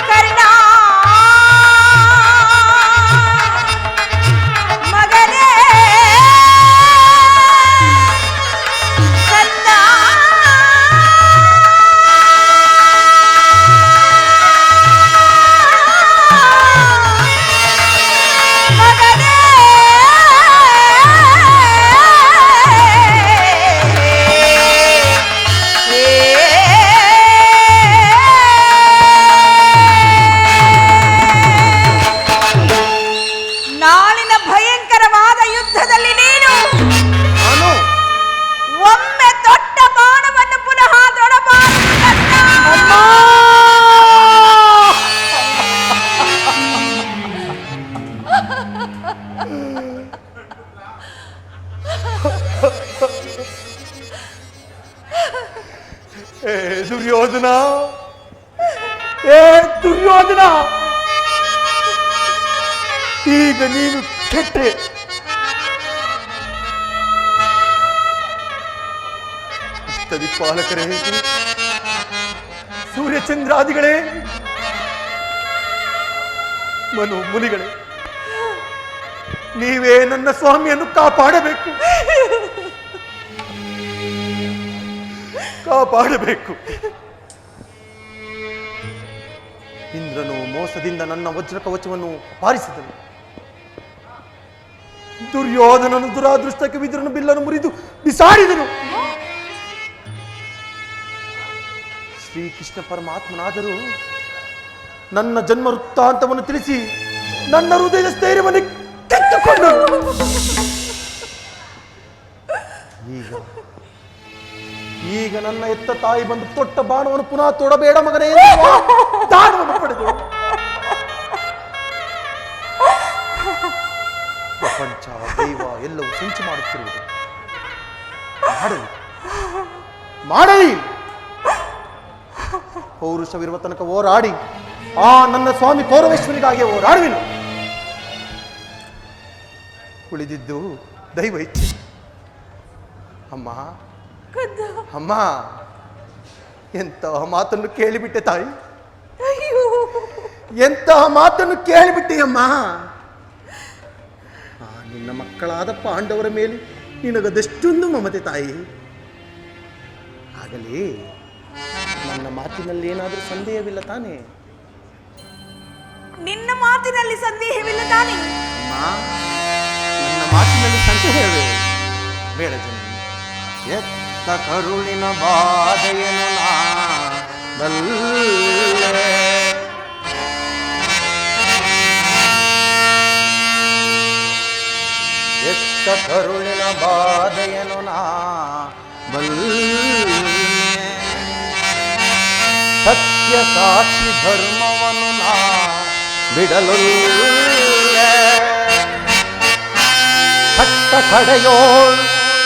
ಕರ್ಣ ಮಗನೇ ಕಂದ. ಮಗನೇ ನಾಳಿನ ಭಯಂಕರವಾದ ಯುದ್ಧದಲ್ಲಿ ನೀನು ನಾನು ಒಮ್ಮೆ ತೊಟ್ಟ ಬಾಣವನ್ನು ಪುನಃ ತೊಡಬಾರದು ಕಂದ. ಏ ದುರ್ಯೋಧನ, ಏ ದುರ್ಯೋಧನ, ಈಗ ನೀನು ಕೆಟ್ಟೆ. ಅಷ್ಟದಿಕ್ಪಾಲಕರೇ, ಸೂರ್ಯಚಂದ್ರಾದಿಗಳೇ, ಮನು ಮುನಿಗಳೇ, ನೀವೇ ನನ್ನ ಸ್ವಾಮಿಯನ್ನು ಕಾಪಾಡಬೇಕು, ಕಾಪಾಡಬೇಕು. ಇಂದ್ರನು ಮೋಸದಿಂದ ನನ್ನ ವಜ್ರ ಕವಚವನ್ನು ಪಾರಿಸಿದನು. ದುರ್ಯೋಧನನು ದುರಾದೃಷ್ಟಕ್ಕೆ ವಿದುರನ ಬಿಲ್ಲನ್ನು ಮುರಿದು ಬಿಸಾಡಿದನು. ಶ್ರೀಕೃಷ್ಣ ಪರಮಾತ್ಮನಾದರೂ ನನ್ನ ಜನ್ಮ ವೃತ್ತಾಂತವನ್ನು ತಿಳಿಸಿ ನನ್ನ ಹೃದಯದ ಸ್ಥೈರ್ಯವನ್ನು ಕಿತ್ತುಕೊಂಡನು. ಈಗ ನನ್ನ ಎತ್ತ ತಾಯಿ ಬಂದು ತೊಟ್ಟ ಬಾಣವನ್ನು ಪುನಃ ತೊಡಬೇಡ ಮಗನೇ ಎಂದು ದಾನವನ್ನು ಪಡೆದು ಪ್ರಪಂಚ ದೈವ ಎಲ್ಲವೂ ಸಂಚು ಮಾಡುತ್ತಿರುವುದು. ಮಾಡಲಿ ಮಾಡಲಿ, ಪೌರುಷವಿರುವ ತನಕ ಹೋರಾಡಿ ಆ ನನ್ನ ಸ್ವಾಮಿ ಕೌರವೇಶ್ವರಿಗಾಗಿ ಹೋರಾಡುವೆನು. ಉಳಿದಿದ್ದು ದೈವ ಇಚ್ಛೆ. ಅಮ್ಮ ಕಂದ, ಅಮ್ಮ, ಎಂತಹ ಮಾತನ್ನು ಕೇಳಿಬಿಟ್ಟೆ ತಾಯಿ, ಅಯ್ಯೋ ಎಂತಹ ಮಾತನ್ನು ಕೇಳಿಬಿಟ್ಟೆ ಅಮ್ಮ. ನಿನ್ನ ಮಕ್ಕಳಾದ ಪಾಂಡವರ ಮೇಲೆ ನಿನಗದೆಷ್ಟೊಂದು ಮಮತೆ ತಾಯಿ. ಆಗಲಿ ನನ್ನ ಮಾತಿನಲ್ಲಿ ಏನಾದರೂ ಸಂದೇಹವಿಲ್ಲ ತಾನೇ? ನಿನ್ನ ಮಾತಿನಲ್ಲಿ ಸಂದೇಹವಿಲ್ಲ ತಾನೆ? ಅಮ್ಮ, ನನ್ನ ಮಾತಿನಲ್ಲಿ ಸಂದೇಹವೇ ಬೇಡ ಜನನಿ. ಎತ್ತ ಕರುಳಿನ ಬಾಧೆಯನ್ನು ನಾ ಬಲ್ಲೆ. ಎತ್ತ ಕರುಳಿನ ಬಾಧೆಯನ್ನು ನಾ ಬಲ್ಲೆ. ಸತ್ಯ ಸಾಕ್ಷಿ ಧರ್ಮವನ್ನು ನಾ ಬಿಡಲೊಲ್ಲೆ. ಸತ್ತ ಕಡೆಯೋಳ್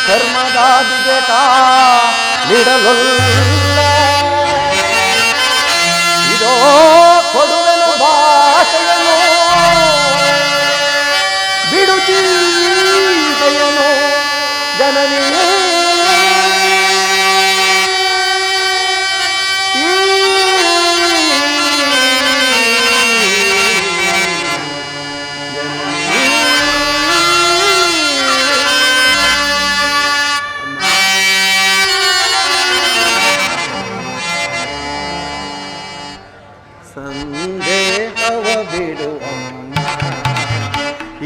ಕರ್ಮದಾದಿಗೆ ಬಿಡಲೊಲ್ಲೆ. ಇದೋ ಕೊಡುವೆನು ಭಾಷೆಯನ್ನು, ಬಿಡು ಜೀವೆಯನು ಜನನಿ. ಬಿಡುವಮ್ಮ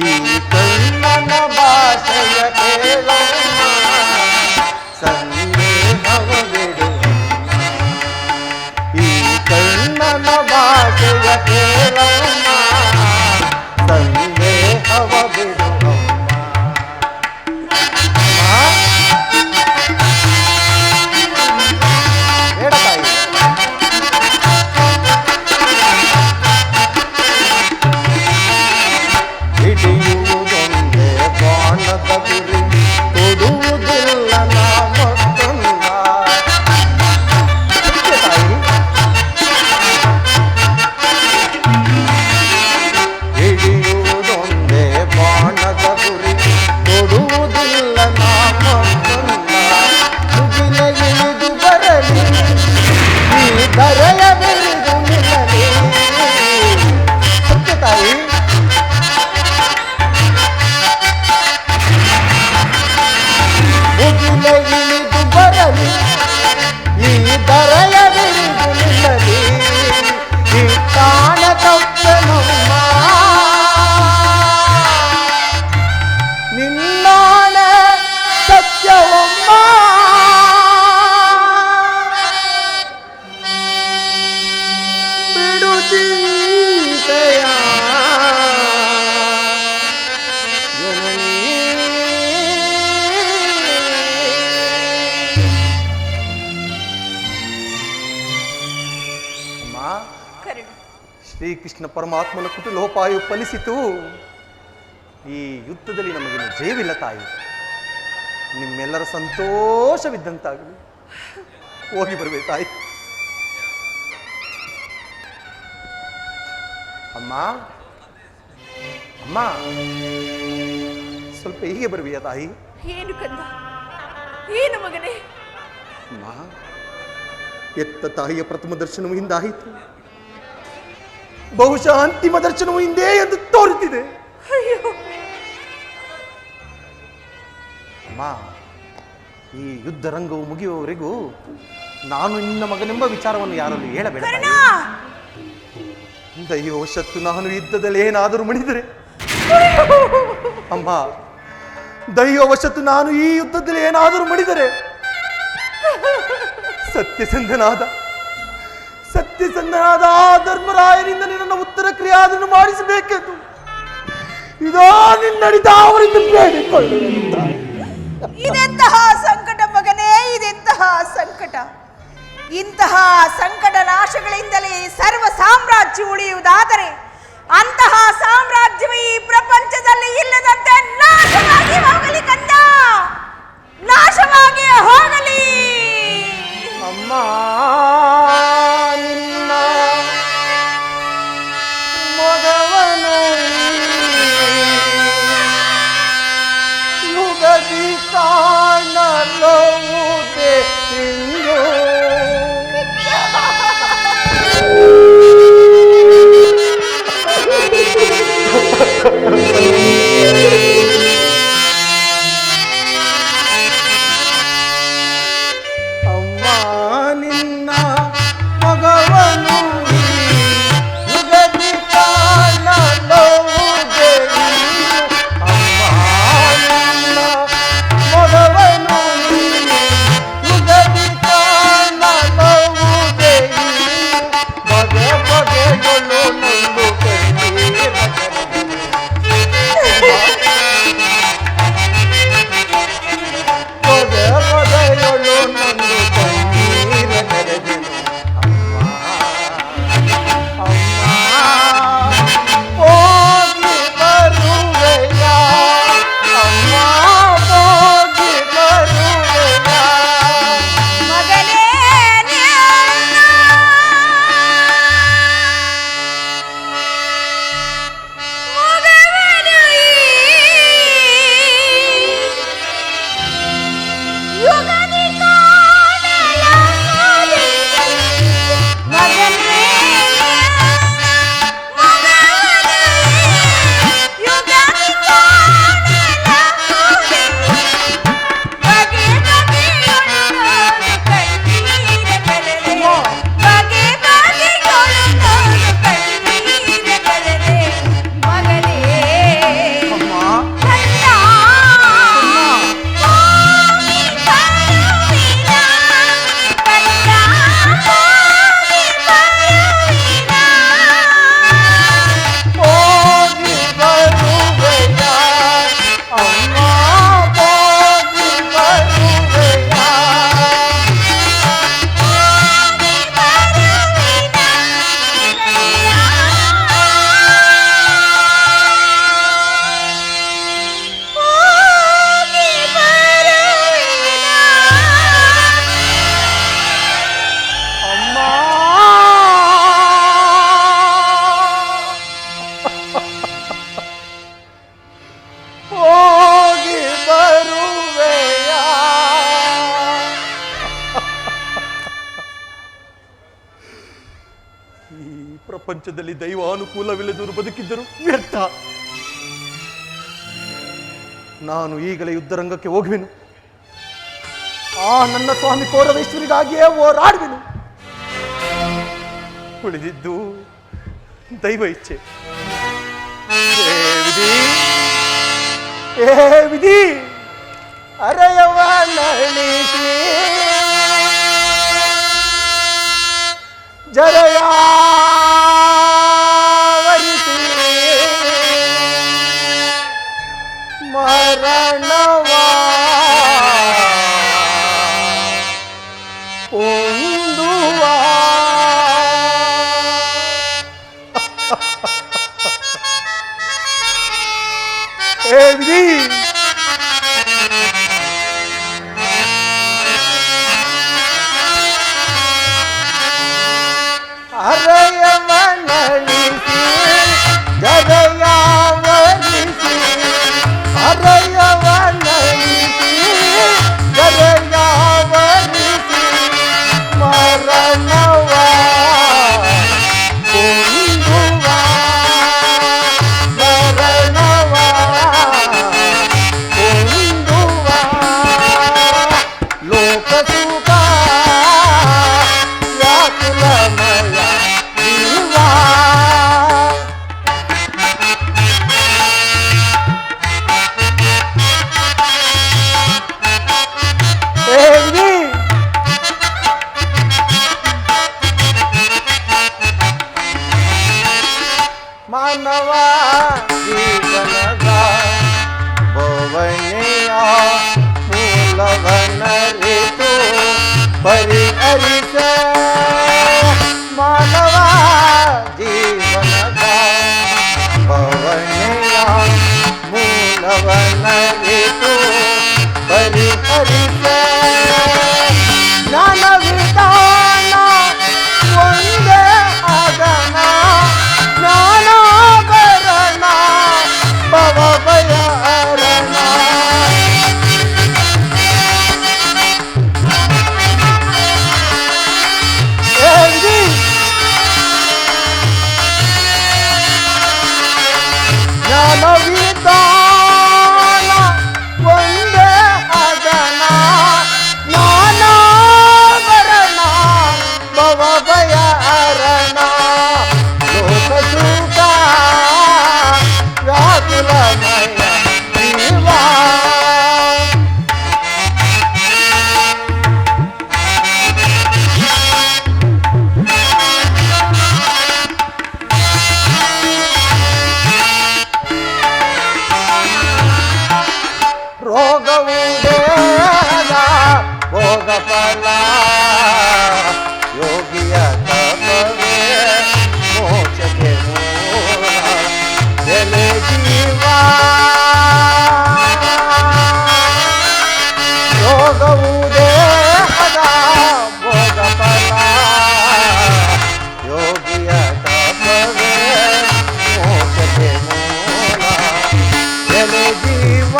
ಈ ಕಣ್ಣನ ಭಾಷೆಯ ಕೇಳಮ್ಮ ಸಂದೇಹವ ಬಿಡುವಮ್ಮ ಈ ಕಣ್ಣನ ಭಾಷೆಯ ಕೇಳಮ್ಮ ಸಂದೇಹವ ಬಿಡುವಮ್ಮ ಬೇಡ ತಾಯಿ ಹಿಡಿಯುವುದೊಂದೇ ಬಾಣದ ಗುರಿ ಕೊಡುವುದಿಲ್ಲ ನಾ ಮತ್ತೊಂದ ತಾಯಿ ಹಿಡಿಯುವುದೊಂದೇ ಬಾಣದ ಗುರಿ ಕೊಡುವುದಿಲ್ಲ ನಾ ಮತ್ತೊಂದ ಮುಗಿಲ ಇಳಿದು ಬರಲಿ ಈ ದರೆಯ ಬೆಳೆದು ನಿಲ್ಲಲಿ ಸತ್ಯ ತಾಯಿ ಮುಗಿಲ ಇಳಿದು ಬರಲಿ ಈ ದರೆಯ ಬೆಳೆದು ನಿಲ್ಲಲಿ ಈ ಕಾಣ ತಪ್ಪನಮ್ಮ ನಿನ್ನಾಣ ಸತ್ಯವಮ್ಮ ಬಿಡು ಚಿಂತೆಯ ಜನನೀ. ಅಮ್ಮ ಕರುಣೆ, ಶ್ರೀಕೃಷ್ಣ ಪರಮಾತ್ಮನ ಕುಟಿಲೋಪಾಯು ಫಲಿಸಿತು. ಈ ಯುದ್ಧದಲ್ಲಿ ನಮಗಿನ್ನು ಜಯವಿಲ್ಲ ತಾಯಿ. ನಿಮ್ಮೆಲ್ಲರ ಸಂತೋಷವಿದ್ದಂತಾಗಲಿ. ಹೋಗಿ ಬರುವೆ ತಾಯಿ. ಅಮ್ಮ ಅಮ್ಮ ಸ್ವಲ್ಪ ಹೀಗೆ ಬರುವೆಯಾ ತಾಯಿ? ಏನು ಕಂದ, ಏನು ಮಗನೇ? ಅಮ್ಮ ಎತ್ತ ತಾಯಿಯ ಪ್ರಥಮ ದರ್ಶನವು ಹಿಂದಾಯಿತು. ಬಹುಶಃ ಅಂತಿಮ ದರ್ಶನವು ಹಿಂದೆ ಎಂದು ತೋರುತ್ತಿದೆ. ಅಯ್ಯೋ, ಅಮ್ಮ ಈ ಯುದ್ಧ ರಂಗವು ಮುಗಿಯುವವರೆಗೂ ನಾನು ನಿನ್ನ ಮಗನೆಂಬ ವಿಚಾರವನ್ನು ಯಾರಲ್ಲೂ ಹೇಳಬೇಡ ತಾಯಿ. ಕರ್ಣ, ದೈವವಶತ್ತು ನಾನು ಯುದ್ಧದಲ್ಲಿ ಏನಾದರೂ ಮಣಿದರೆ ಅಮ್ಮ ದೈವವಶತ್ತು ನಾನು ಈ ಯುದ್ಧದಲ್ಲಿ ಏನಾದರೂ ಮಣಿದರೆ ಸತ್ಯಸಂಧನಾದ ಆ ಧರ್ಮರಾಯನಿಂದ ನಿನ್ನ ಉತ್ತರ ಕ್ರಿಯಾದನ್ನು ಮಾಡಿಸಬೇಕೆಂದು ಇದೋ ನಿನ್ನಡಿದ ಅವರಿಂದ ಬೇಡಿಕೊಳ್ಳುವಂತ. ಇದೆಂತಹ ಸಂಕಟ ಮಗನೇ, ಇದೆಂತಹ ಸಂಕಟ! ಇಂತಹ ಸಂಕಟ ನಾಶಗಳಿಂದಲೇ ಸರ್ವ ಸಾಮ್ರಾಜ್ಯ ಉಳಿಯುವುದಾದರೆ ಅಂತಹ ಸಾಮ್ರಾಜ್ಯವೇ ಈ ಪ್ರಪಂಚದಲ್ಲಿ ಇಲ್ಲದಂತೆ ನಾಶವಾಗಿ ಹೋಗಲಿ ಕಂದ, ನಾಶವಾಗಿ ಹೋಗಲಿ. ಅಮ್ಮ ನಿನ್ನ ಮಗವನು ಯುಗದಿ ಕಾಣಲುವುದೇ ಇಂದು. ಅಮ್ಮ ನಿನ್ನ ಈ ಪ್ರಪಂಚದಲ್ಲಿ ದೈವಾನುಕೂಲವಿಲ್ಲದವರು ಬದುಕಿದ್ದರು ವ್ಯರ್ಥ. ನಾನು ಈಗಲೇ ಯುದ್ಧರಂಗಕ್ಕೆ ಹೋಗುವೆನು. ಆ ನನ್ನ ಸ್ವಾಮಿ ಕೌರವೇಶ್ವರಿಗಾಗಿಯೇ ಹೋರಾಡುವೆನು. ಉಳಿದಿದ್ದು ದೈವ ಇಚ್ಛೆ. ಏ ವಿಧಿ ಅರೆಯವ ನಳಿಸಿ ಜರಯಾವರಿಸಿ ಮರಣವಾ ಹೊಂದುವ. ಏ ವಿಧಿ ಅರಯವನಳಿಸಿ ಜರಯಾವರಿಸಿ ಅರಯವನಳಿಸಿ ಜರಯಾವರಿಸಿ ಮರಣವ ಹೊಂದುವ ಮರಣವ ಹೊಂದುವ ಲೋಕ ಸುಖ ವ್ಯಾಕುಲಮಯ ಜೀವ. ಮಾನವ ಜೀವನದ ಭವನೆಯ ಮೂಲವನರಿತು ಪರಿಹರಿಸ. ಮಾನವ ಜೀವನದ ಭವನೆಯ ಮೂಲವನರಿತು ಪರಿಹರಿಸ. ಜ್ಞಾನ ವಿಧಾನ ಒಂದೇ ಆಗನ ಜ್ಞಾನಾಭರಣ ಭವಭಯ ಹರಣ. ಜ್ಞಾನ ವಿಧಾನ ಒಂದೇ ಆಗನ ಜ್ಞಾನಾಭರಣ ಭವಭಯ ಹರಣ. ಲೋಕ ಸುಖ ವ್ಯಾಕುಲಮಯ ಜೀವ. ರೋಗವು ದೇಹ ಭೋಗ ಫಲ ಯೋಗಿಯ ತಪವೇ ಮೋಕ್ಷಕ್ಕೆ ಮೂಲ ಎಲೆ ಜೀವ. ರೋಗವು ದೇಹದ ಭೋಗ ಫಲ ಯೋಗಿಯ ತಪವೇ ಮೋಕ್ಷಕ್ಕೆ ಮೂಲ ಎಲೆ ಜೀವ.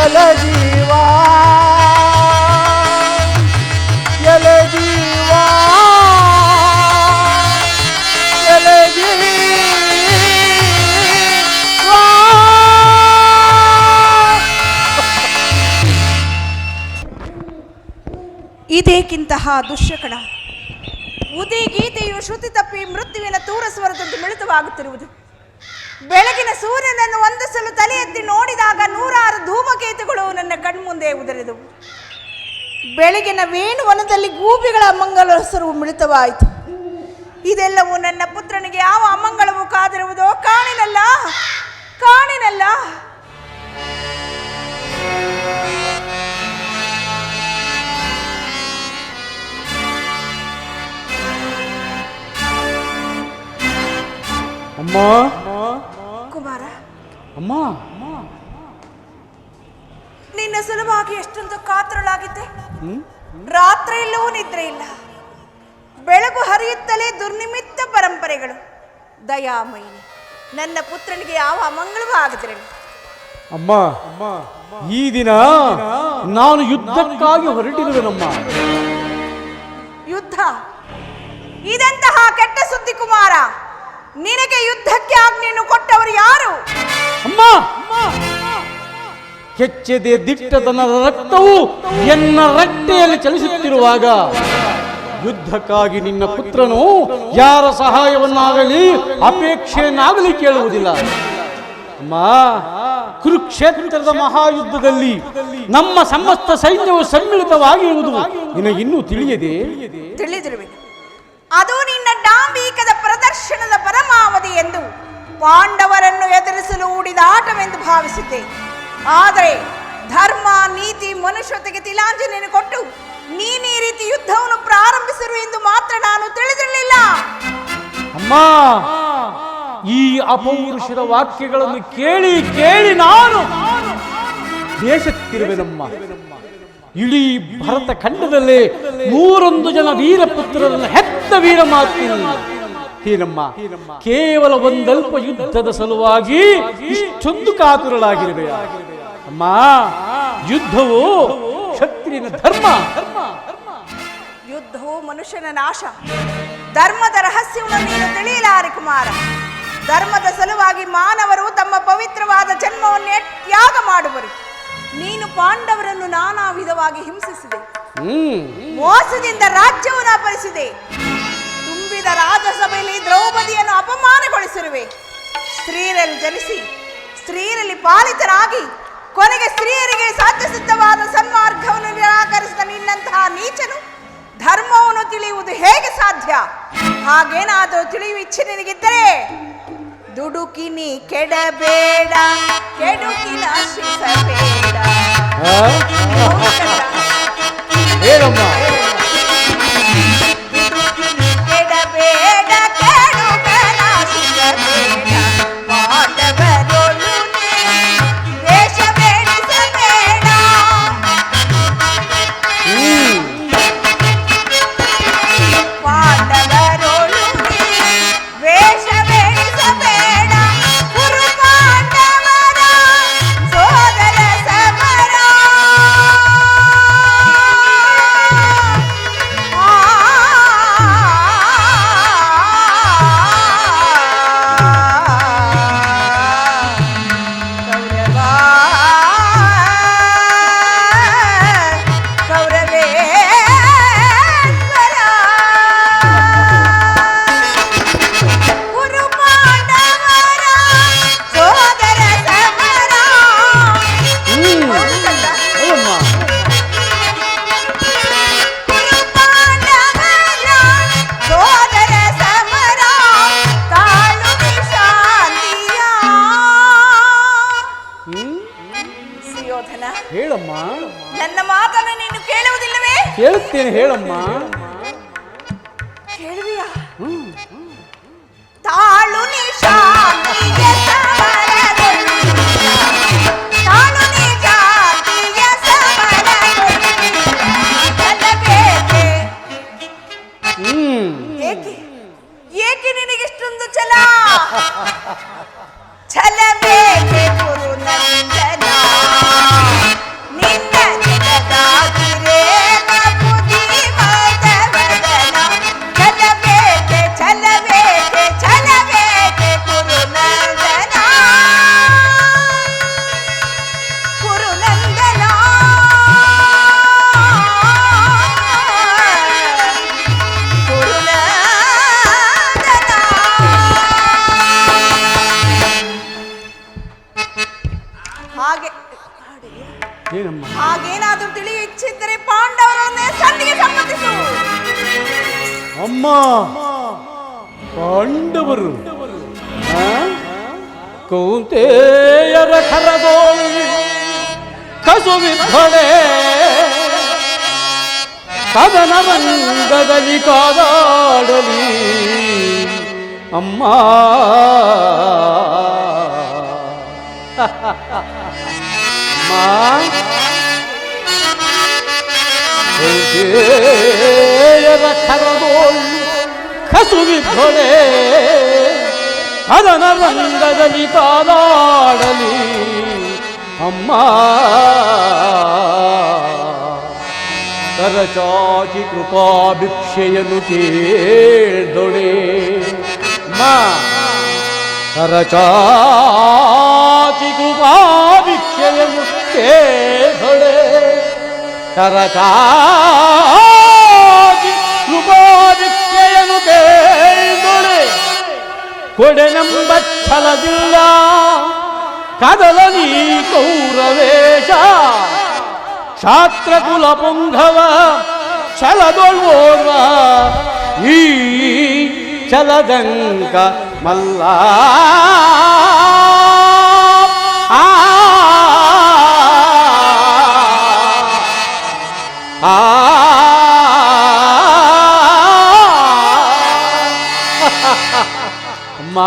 ಎಲೆ ಜೀವ ಎಲೆ ಜೀವ ಎಲೆ ಜೀವ. ಇದೇಕಿಂತಹ ದುಶ್ಶಕಣ. ಉದಿ ಗೀತೆಯು ಶ್ರುತಿ ತಪ್ಪಿ ಮೃತ್ಯುವಿನ ತೂರ ಸ್ವರದಂತೆ ಮಿಳಿತವಾಗುತ್ತಿರುವುದು. ಬೆಳಗಿನ ಸೂರ್ಯನನ್ನು ಒಂದು ಸಲ ತಲೆ ಎತ್ತಿ ನೋಡಿದಾಗ 106 ಧೂಮಕೇತುಗಳು ನನ್ನ ಕಣ್ಮುಂದೆ ಉದರಿದವು. ಬೆಳಗಿನ ವೇಣುವನದಲ್ಲಿ ಗೂಬಿಗಳ ಅಮಂಗಲಸರವು ಮಿಳಿತವಾಯಿತು. ಇದೆಲ್ಲವೂ ನನ್ನ ಪುತ್ರನಿಗೆ ಯಾವ ಅಮಂಗಳವೂ ಕಾದಿರುವುದೋ ಕಾಣಿನಲ್ಲ ಕಾಣಿನಲ್ಲ. ಅಮ್ಮ ಕುಮಾರ, ಅಮ್ಮ ನಿನ್ನ ಸಲುವಾಗಿ ಎಷ್ಟೊಂದು ಕಾತರಳಾಗಿದ್ದೆ. ರಾತ್ರಿಯಲ್ಲೂ ನಿದ್ರೆ ಇಲ್ಲ. ಬೆಳಗು ಹರಿಯುತ್ತಲೇ ದುರ್ನಿಮಿತ್ತ ಪರಂಪರೆಗಳು. ದಯಾಮಯಿ, ನನ್ನ ಪುತ್ರನಿಗೆ ಯಾವ ಅಮಂಗಳವೂ ಆಗದಿರಲಿ. ಅಮ್ಮ, ಈ ದಿನ ನಾನು ಯುದ್ಧಕ್ಕಾಗಿ ಹೊರಟಿರುವೆನಮ್ಮ. ಯುದ್ಧ? ಇದೆಂತಹ ಕೆಟ್ಟ ಸುದ್ದಿ ಕುಮಾರ. ನಿನಗೆ ಯುದ್ಧಕ್ಕೆ ಆಜ್ಞೆಯನ್ನು ಕೊಟ್ಟವರು ಯಾರು? ಅಮ್ಮ, ಕೆಚ್ಚದೆ ದಿಟ್ಟತನದ ರಕ್ತವು ಎನ್ನ ರಟ್ಟೆಯಲ್ಲಿ ಚಲಿಸುತ್ತಿರುವಾಗ ಯುದ್ಧಕ್ಕಾಗಿ ನಿನ್ನ ಪುತ್ರನು ಯಾರ ಸಹಾಯವನ್ನಾಗಲಿ ಅಪೇಕ್ಷೆಯನ್ನಾಗಲಿ ಕೇಳುವುದಿಲ್ಲ. ಅಮ್ಮ, ಕುರುಕ್ಷೇತ್ರದ ಮಹಾಯುದ್ಧದಲ್ಲಿ ನಮ್ಮ ಸಮಸ್ತ ಸೈನ್ಯವು ಸಮ್ಮಿಳಿತವಾಗಿರುವುದು ನಿನಗಿನ್ನೂ ತಿಳಿಯದೆ? ತಿಳಿದಿರುವೆನು. ಅದು ನಿನ್ನ ಡಾಂಬೀಕದ ಪ್ರದರ್ಶನದ ಪರಮಾವಧಿ ಎಂದು ಪಾಂಡವರನ್ನು ಎದುರಿಸಲು ಹೂಡಿದ ಆಟವೆಂದು ಭಾವಿಸಿದ್ದೆ. ಆದರೆ ಧರ್ಮ, ನೀತಿ, ಮನುಷ್ಯತೆಗೆ ತಿಲಾಂಜಲಿಯನ್ನು ಕೊಟ್ಟು ನೀನು ಈ ರೀತಿ ಯುದ್ಧವನ್ನು ಪ್ರಾರಂಭಿಸಿರು ಎಂದು ಮಾತ್ರ ನಾನು ತಿಳಿದಿರಲಿಲ್ಲ. ಅಮ್ಮ, ಈ ಅಪೌರುಷದ ವಾಕ್ಯಗಳನ್ನು ಕೇಳಿ ಕೇಳಿ ನಾನು ದೇಶತ್ತಿರುವೆನಮ್ಮ. ಇಡೀ ಭರತ ಖಂಡದಲ್ಲೇ 101 ಜನ ವೀರಪುತ್ರರನ್ನು ಹೆತ್ತ ವೀರ ಮಾತೀನಿ ಏನಮ್ಮ. ಕೇವಲ ಒಂದಲ್ಪ ಯುದ್ಧದ ಸಲುವಾಗಿ ಇಷ್ಟೊಂದು ಕಾತುರಳಾಗಿರುವೆ ಅಮ್ಮ. ಯುದ್ಧವು ಕ್ಷತ್ರಿಯನ ಧರ್ಮ. ಯುದ್ಧವು ಮನುಷ್ಯನ ನಾಶ. ಧರ್ಮದ ರಹಸ್ಯವನ್ನು ನೀನು ತಿಳಿಯಲಾರೆ ಕುಮಾರ. ಧರ್ಮದ ಸಲುವಾಗಿ ಮಾನವರು ತಮ್ಮ ಪವಿತ್ರವಾದ ಜನ್ಮವನ್ನೇ ತ್ಯಾಗ ಮಾಡುವರು. ನೀನು ಪಾಂಡವರನ್ನು ನಾನಾ ವಿಧವಾಗಿ ಹಿಂಸಿಸಿದೆ, ಮೋಸದಿಂದ ರಾಜ್ಯವನ್ನು ಅಪಹರಿಸಿದೆ. ತುಂಬಿದ ರಾಜಸಭೆಯಲ್ಲಿ ದ್ರೌಪದಿಯನ್ನು ಅಪಮಾನಗೊಳಿಸಿರುವೆ. ಸ್ತ್ರೀಯರಲ್ಲಿ ಜನಿಸಿ ಸ್ತ್ರೀಯರಲ್ಲಿ ಪಾಲಿತರಾಗಿ ಕೊನೆಗೆ ಸ್ತ್ರೀಯರಿಗೆ ಸಾಧ್ಯಸಿದ್ಧವಾದ ಸನ್ಮಾರ್ಗವನ್ನು ನಿರಾಕರಿಸಿದ ನಿನ್ನಂತಹ ನೀಚನು ಧರ್ಮವನ್ನು ತಿಳಿಯುವುದು ಹೇಗೆ ಸಾಧ್ಯ? ಹಾಗೇನಾದರೂ ತಿಳಿಯುವ ಇಚ್ಛೆ ನಿನಗಿದ್ದರೆ ದುಡುಕಿನಿ ಕೆಡಬೇಡ, ಕೆಡುಕಿ ನಾಶಿಸಬೇಡ. ಹೇಳಮ್ಮ. ದುಡುಕಿನಿ ಕೆಡಬೇಡ, ಕೆಡುಕ ನಾಶಿಸಬೇಡ. ಪಾಂಡವರೊಳು ವೇಷ ಬೇಡಿಸಬೇಡ. ಪಾಂಡವರೊಳು ವೇಷ ಬೇಡಿಸಬೇಡ. ಕುರು ಪಾಂಡವರ ಸೋದರ ಸಮರ. ಹೇಳಮ್ಮ. ನನ್ನ ಮಾತನ್ನು ನೀನು ಕೇಳುವುದಿಲ್ಲವೇ? ಕೇಳುತ್ತೇನೆ, ಹೇಳಮ್ಮ. ಕೇಳುವಿಯಾ? ತಾಳು ನಿಶಾಂತಿಯ ಸಮರಗೊಳ್ಳಿಲ್ಲ, ತಾಳು ನಿಶಾಂತಿಯ ಸಮರಗೊಳ್ಳಿಲ್ಲ. ಛಲಬೇಕೆ? ಏಕೆ ಏಕೆ ನಿನಗಿಷ್ಟೊಂದು ಛಲ? ಛಲಬೇಕೆ ಗುರುನಂದನ? ನಿನ್ನ ಜಗದಾಗಿರೇಗ ಬುದ್ಧಿಮತವದನ. ಛಲಬೇಕೆ ಛಲಬೇಕೆ ಛಲಬೇಕೆ ಗುರುನಂದನ, ಗುರುನಂದನ. ಹಾಗೆ ಏನಮ್ಮ? ಹಾಗೇನಾದ್ರೂ ತಿಳಿಯ ಇಚ್ಛಿದ್ದರೆ ಪಾಂಡವರನ್ನೇ ಸಂಧಿಗೆ ಸಮ್ಮತಿಸು. ಅಮ್ಮ, ಪಾಂಡವರು ಕೌಂತೆಯರ ಕರದೋಳು ಕಸುವಿದ್ದೊಡೆ ಕದನ ರಂಗದಲ್ಲಿ ಕಾದಾಡಲಿ. ಅಮ್ಮ, ಕರದೋಳು ಕಸುವಿದ್ದೊಡೆ ಕದನ ರಂಗದಲ್ಲಿ ಕಾದಾಡಲಿ. ಅಮ್ಮ, ಕರಚಾಚಿ ಕೃಪಾಭಿಕ್ಷೆಯನ್ನು ಕೇಳ್ದೊಡೆ ಮಾ ಕರಚಾಚಿ ಕೃಪಾಭಿಕ್ಷೆಯನ್ನು ಕೇಳ್ದೊಡೆ ಕರಚಾಚಿ ಕೃಪಾಭಿಕ್ಷೆಯನ್ನು ಕೇಳ್ದೊಡೆ ಕೊಡೆನೆಂಬ ಛಲದಿಲ್ಲ ಕದಲನಿ ಕೌರವೇಶ ಕ್ಷಾತ್ರಕುಲ ಪುಂಗವ ಛಲದೊಳ್ವೋರ್ವ ಈ ಛಲದಂಕ ಮಲ್ಲ ಆ ಅಮ್ಮ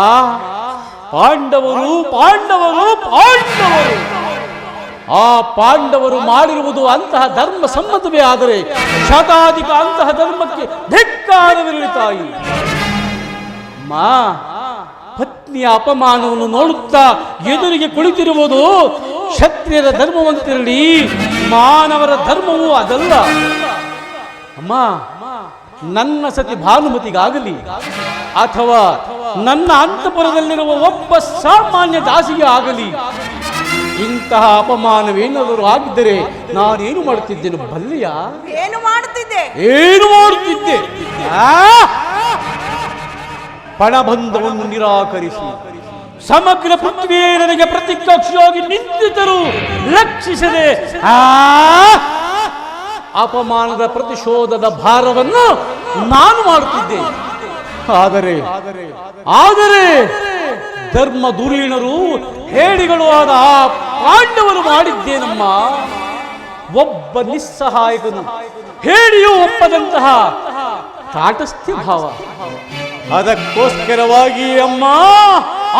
ಪಾಂಡವರು ಪಾಂಡವರು ಪಾಂಡವರು ಆ ಪಾಂಡವರು ಮಾಡಿರುವುದು ಅಂತಹ ಧರ್ಮ ಸಮ್ಮತವೇ ಆದರೆ ಶತಾಧಿಕ ಅಂತಹ ಧರ್ಮಕ್ಕೆ ಧಿಕ್ಕಾರವಿರಲಿ ತಾಯಿ. ಮಾ ಪತ್ನಿಯ ಅಪಮಾನವನ್ನು ನೋಡುತ್ತಾ ಎದುರಿಗೆ ಕುಳಿತಿರುವುದು ಕ್ಷತ್ರಿಯರ ಧರ್ಮವಂತಿರಲಿ, ಮಾನವರ ಧರ್ಮವೂ ಅದಲ್ಲ. ಅಮ್ಮ, ನನ್ನ ಸತಿ ಭಾನುಮತಿಗಾಗಲಿ ಅಥವಾ ನನ್ನ ಅಂತಃಪುರದಲ್ಲಿರುವ ಒಬ್ಬ ಸಾಮಾನ್ಯ ದಾಸಿಗೆ ಆಗಲಿ ಇಂತಹ ಅಪಮಾನವೇನಾದರೂ ಆಗಿದ್ದರೆ ನಾನೇನು ಮಾಡುತ್ತಿದ್ದೇನೆ ಬಲ್ಲೆಯ? ಏನು ಮಾಡುತ್ತಿದ್ದೆ? ಪಣಬಂಧವನ್ನು ನಿರಾಕರಿಸಿ ಸಮಗ್ರ ಪೃಥ್ವಿಯೇ ನನಗೆ ಪ್ರತಿಕಕ್ಷಿಯಾಗಿ ನಿಂತಿದ್ದರು ಲಕ್ಷಿಸದೆ ಅಪಮಾನದ ಪ್ರತಿಶೋಧದ ಭಾರವನ್ನು ನಾನು ಮಾಡುತ್ತಿದ್ದೆ. ಆದರೆ ಧರ್ಮ ಧುರೀಣರು ಹೇಡಿಗಳು ಆದ ಆ ಪಾಂಡವರು ಮಾಡಿದ್ದೇನಮ್ಮ. ಒಬ್ಬ ನಿಸ್ಸಹಾಯಕನು ಹೇಡಿಯೂ ಒಪ್ಪದಂತಹ ತಾಟಸ್ಥ್ಯ ಭಾವ. ಅದಕ್ಕೋಸ್ಕರವಾಗಿ ಅಮ್ಮ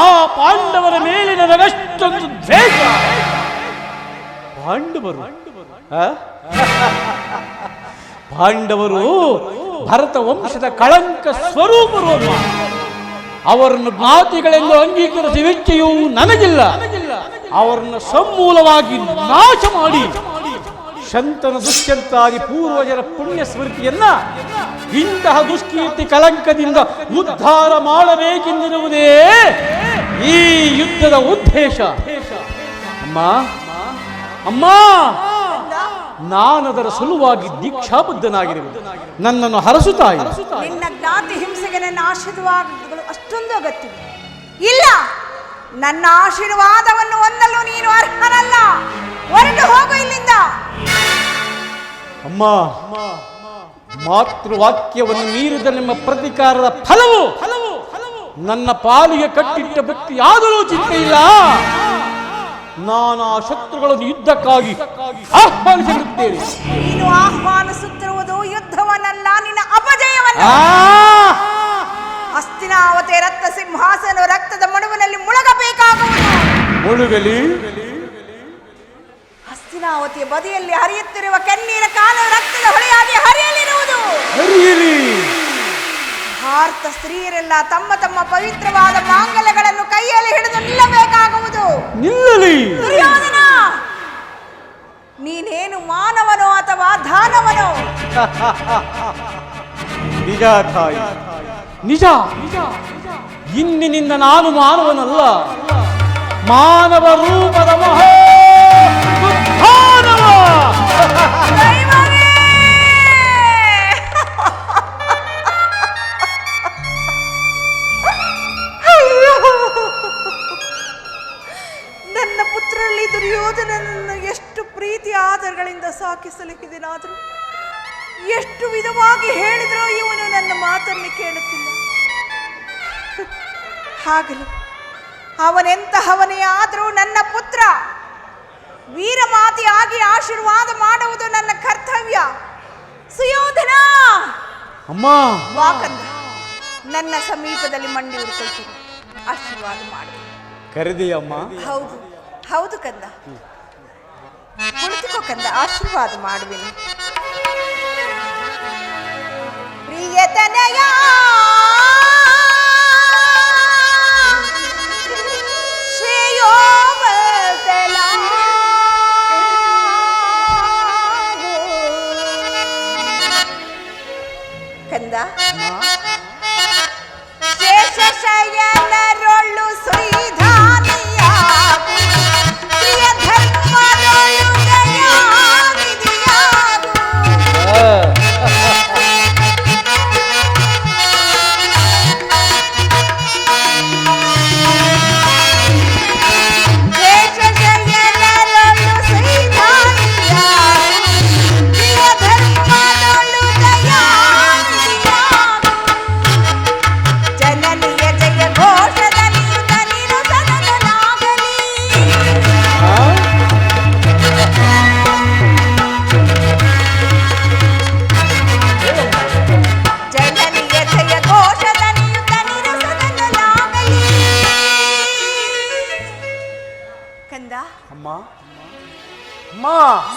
ಆ ಪಾಂಡವರ ಮೇಲೆ ನನಗಷ್ಟೊಂದು ದ್ವೇಷ. ಪಾಂಡವರು ಭರತ ವಂಶದ ಕಳಂಕ ಸ್ವರೂಪರು ಅಮ್ಮ. ಅವರನ್ನು ಜ್ಞಾತಿಗಳೆಂದು ಅಂಗೀಕರಿಸುವ ಇಚ್ಛೆಯೂ ನನಗಿಲ್ಲ. ಅವರನ್ನು ಸಮೂಲವಾಗಿ ನಾಶ ಮಾಡಿ ಶಂತನ ದುಷ್ಯಂತಾದಿ ಪೂರ್ವಜರ ಪುಣ್ಯ ಸ್ಮೃತಿಯನ್ನ ಇಂತಹ ದುಷ್ಕೀರ್ತಿ ಕಳಂಕದಿಂದ ಉದ್ಧಾರ ಮಾಡಬೇಕೆಂದಿರುವುದೇ ಈ ಯುದ್ಧದ ಉದ್ದೇಶ. ಅಮ್ಮ, ನಾನದರ ಸಲುವಾಗಿ ದೀಕ್ಷಾಬದ್ಧನಾಗಿರುವುದು. ನನ್ನನ್ನು ಹರಸುತ್ತಾಯಿ. ನಿನ್ನ ಜ್ಞಾತಿ ಹಿಂಸೆಗೆ ನನ್ನ ಆಶೀರ್ವಾದಗಳು ಅಷ್ಟೊಂದು ಅಗತ್ಯ ಇಲ್ಲ. ನನ್ನ ಆಶೀರ್ವಾದವನ್ನು ಹೊಂದಲು ನೀನು ಅರ್ಹನಲ್ಲ. ಹೊರಟು ಹೋಗು ಇಲ್ಲಿಂದ. ಅಮ್ಮ, ಮಾತೃವಾಕ್ಯವನ್ನು ಮೀರಿದ ನಿಮ್ಮ ಪ್ರತಿಕಾರದ ಫಲವು ನನ್ನ ಪಾಲಿಗೆ ಕಟ್ಟಿಟ್ಟ ವ್ಯಕ್ತಿ ಯಾದರೂ ಚಿಂತೆ ಇಲ್ಲ. ನಾನು ಆ ಶತ್ರುಗಳನ್ನು ಯುದ್ಧಕ್ಕಾಗಿ ಆಹ್ವಾನಿಸಿರುತ್ತೇನೆ. ನೀನು ಆಹ್ವಾನಿಸುತ್ತಿರುವುದು ಯುದ್ಧವನ್ನಲ್ಲ, ನಿನ್ನ ಅಪಜಯವನ್ನ. ಹಸ್ತಿನಾವತಿ ರಕ್ತ ಸಿಂಹಾಸನ ರಕ್ತದ ಮಡುವಿನಲ್ಲಿ ಮುಳುಗಬೇಕಾಗುವುದು. ಮುಳುಗಲಿ. ಹಸ್ತಿನಾವತಿಯ ಬದಿಯಲ್ಲಿ ಹರಿಯುತ್ತಿರುವ ಕಣ್ಣೀರ ಕಾಲು ರಕ್ತದ ಹೊಳೆಯಾಗಿ ಹರಿಯಲಿರುವುದು. ಭಾರತ ಸ್ತ್ರೀಯರೆಲ್ಲ ತಮ್ಮ ತಮ್ಮ ಪವಿತ್ರವಾದ ಮಾಂಗಲ್ಯಗಳನ್ನು ಕೈಯಲ್ಲಿ ಹಿಡಿದು ನಿಲ್ಲಬೇಕಾಗುವುದು. ದುರ್ಯೋಧನ, ನೀನೇನು ಮಾನವನೋ ಅಥವಾ ದಾನವನೋ? ನಿಜ ತಾಯಿ, ನಿಜ. ಇಂದಿನಿಂದ ನಾನು ಮಾನವನಲ್ಲ, ಮಾನವ ರೂಪದ ಮಹಾ ಉದ್ಧಾರವ. ನನ್ನ ಪುತ್ರರಲ್ಲಿ ದುರ್ಯೋಧನನನ್ನು ಎಷ್ಟು ಪ್ರೀತಿ ಆದರಗಳಿಂದ ಸಾಕಿಸಲಿಕ್ಕಿದೆನಾದರೂ ಎಷ್ಟು ವಿಧವಾಗಿ ಹೇಳಿದರೂ ಇವನು ನನ್ನ ಮಾತನ್ನು ಕೇಳುತ್ತಿಲ್ಲ. ಹಾಗಲು ಅವನೆಂತಹವನೇ ಆದರೂ ನನ್ನ ಪುತ್ರ ವೀರಮಾತೆಯಾಗಿ ಆಶೀರ್ವಾದ ಮಾಡುವುದು ನನ್ನ ಕರ್ತವ್ಯ. ಸುಯೋಧನ, ಅಮ್ಮ, ವಾಕಂದ ನನ್ನ ಸಮೀಪದಲ್ಲಿ ಮಂಡಿ ಉಳ್ಕೊಳ್ತೀನಿ, ಆಶೀರ್ವಾದ ಮಾಡು. ಕರೆದಿಯಮ್ಮ? ಹೌದು ಹೌದು ಕಂದ, ಕುಳಿತುಕೋ ಕಂದ, ಆಶೀರ್ವಾದ ಮಾಡುವೆನು. ಪ್ರಿಯತನಯ ಶ್ರೇಯೋಮತಲ ಕಂದ ಶೇಷಶಯನರೊಳ್ಳು ಸುಧಾನಿಯಾಗು ಪ್ರಿಯ ಧರ್ಮರೊಳ್ಳು ದಯಾನಿಧಿಯಾಗು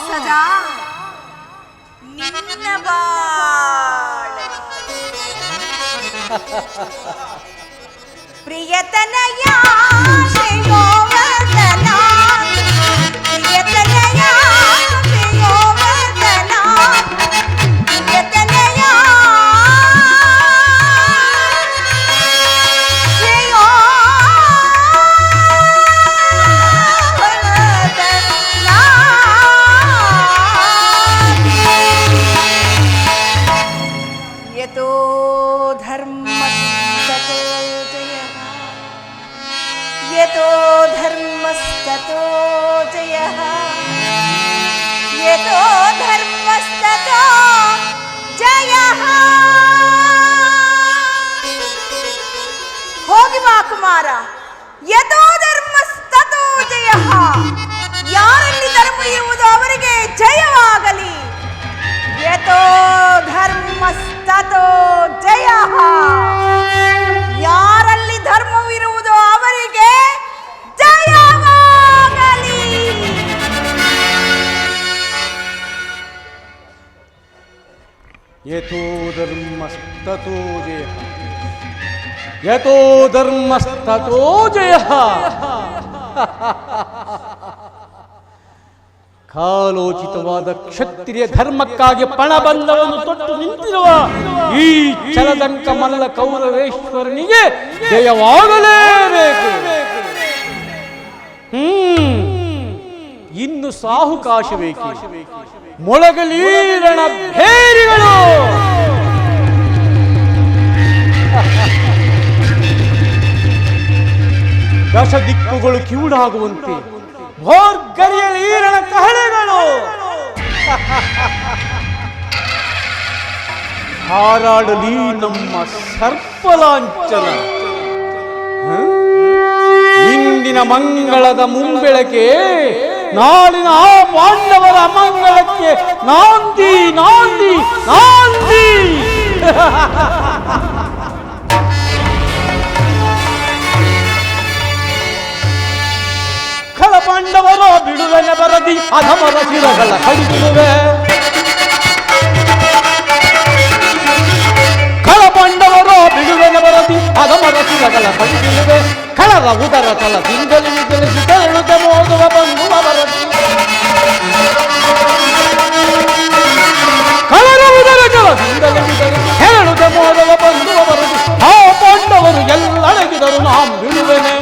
ಸದಾ ನಿನ್ನ ಬಾಳ ಪ್ರಿಯತನಯ ಶ್ರೇಯೋವರ್ಧನ ಪ್ರಿಯತನಯ ಶ್ರೇಯೋವರ್ಧನ ಪ್ರಿಯತನಯ यतो धर्मस्ततो जयः यतो धर्मस्ततो जयः ಹೋಗಿ ಬಾ ಕುಮಾರ ಯತೋ ಧರ್ಮಸ್ತತೋ ಜಯಃ ಯಾರಲ್ಲಿ ಧರ್ಮ ಇರುವುದು ಅವರಿಗೆ ಜಯವಾಗಲಿ ಯತೋ ಧರ್ಮಸ್ತತೋ ಜಯಃ ಯಾರಲ್ಲಿ ಧರ್ಮವಿರುವುದು ಅವರಿಗೆ ಜಯವಾಗಲಿ ಯಥೋ ಧರ್ಮಸ್ತತೋ ಜಯಃ ಯಥೋ ಧರ್ಮಸ್ತತೋ ಜಯಃ ಕಾಲೋಚಿತವಾದ ಕ್ಷತ್ರಿಯ ಧರ್ಮಕ್ಕಾಗಿ ಪಣಬಂಧವನ್ನು ತೊಟ್ಟು ನಿಂತಿರುವ ಈ ಚಲದಂಕ ಮಲ್ಲ ಕೌರವೇಶ್ವರನಿಗೆ ಜಯವಾಗಲೇಬೇಕು. ಇನ್ನು ಸಾಹುಕಾಶವೇಕೆ ಮೊಳಗಲೀರಣ ಭೇರಿಗಳು ದಶ ದಿಕ್ಕುಗಳು ಕಿವುಡಾಗುವಂತೆ ಭೋರ್ಗರಿಯಲೀರಣ ಕಹಳೆಗಳು ಹಾರಾಡಲಿ ನಮ್ಮ ಸರ್ಪಲಾಂಛನ. ಇಂದಿನ ಮಂಗಳದ ಮುಂಬೆಳಕೆ ನಾಳಿನ ಆ ಪಾಂಡವರ ಅಮಂಗಳಕ್ಕೆ ನಾಂದಿ ನಾಂದಿ ನಾಂದಿ. ಖಳ ಪಾಂಡವರ ಬಿಡುವೆನೆ ಬರದಿ ಅಧಮರ ಶಿರಗಳ ಕಡಿದಿರುವೆ. ಖಳ ಪಾಂಡವರ ಬಿಡುವೆನೆ ಬರದಿ ಅಧಮರ ಶಿರಗಳ ಕಡಿದಿರುವೆ. ಖಳರ ಉದರ ತಲ ತಿಂಗಲಿ ತಿಳಿಸಿ ತೆರಳುತ್ತೆ ಮೋದುವ ಬಂಧುವ ಬರದಿ. ಖಳರ ಉದರ ತಲ ತಿಂಗಲಿ ಹೇಳುತ್ತೆ ಮೋದುವ ಬಂಧುವ ಬರದಿ. ಆ ಪಾಂಡವರು ಎಲ್ಲಡಗಿದರು ನಾಂ ಬಿಡುವೆನೆ.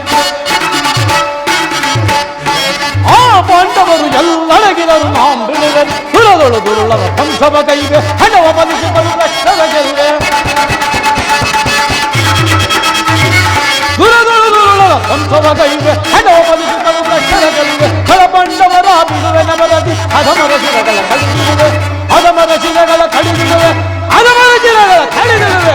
ಆ ಪಾಂಡವರು ಎಲ್ಲಡಗಿದರು ನಾಂ ಬಿಡುವೆನೆ. ಸುರದೊಳು ದುರುಳರ ಧ್ವಂಸವ ಕೈವೆ ಹಣವ ಬಲಿಸಿದರು ರಕ್ಷದ ಗೆಲ್ವೆ. ಧ್ವಂಸವ ಕೈವೆ ಹಣವ ಬಲಿಸಿದರು ರಕ್ಷದ ಗೆಲ್ವೆ. ಖಳ ಪಾಂಡವರ ಬಿಡುವೆನ ಬರದಿ ಅಧಮರ ಶಿರಗಳ ಕಡಿದಿರುವೆ. ಅಧಮರ ಶಿರಗಳ ಕಡಿದಿರುವೆ. ಅಧಮರ ಶಿರಗಳ ಕಡಿದಿರುವೆ.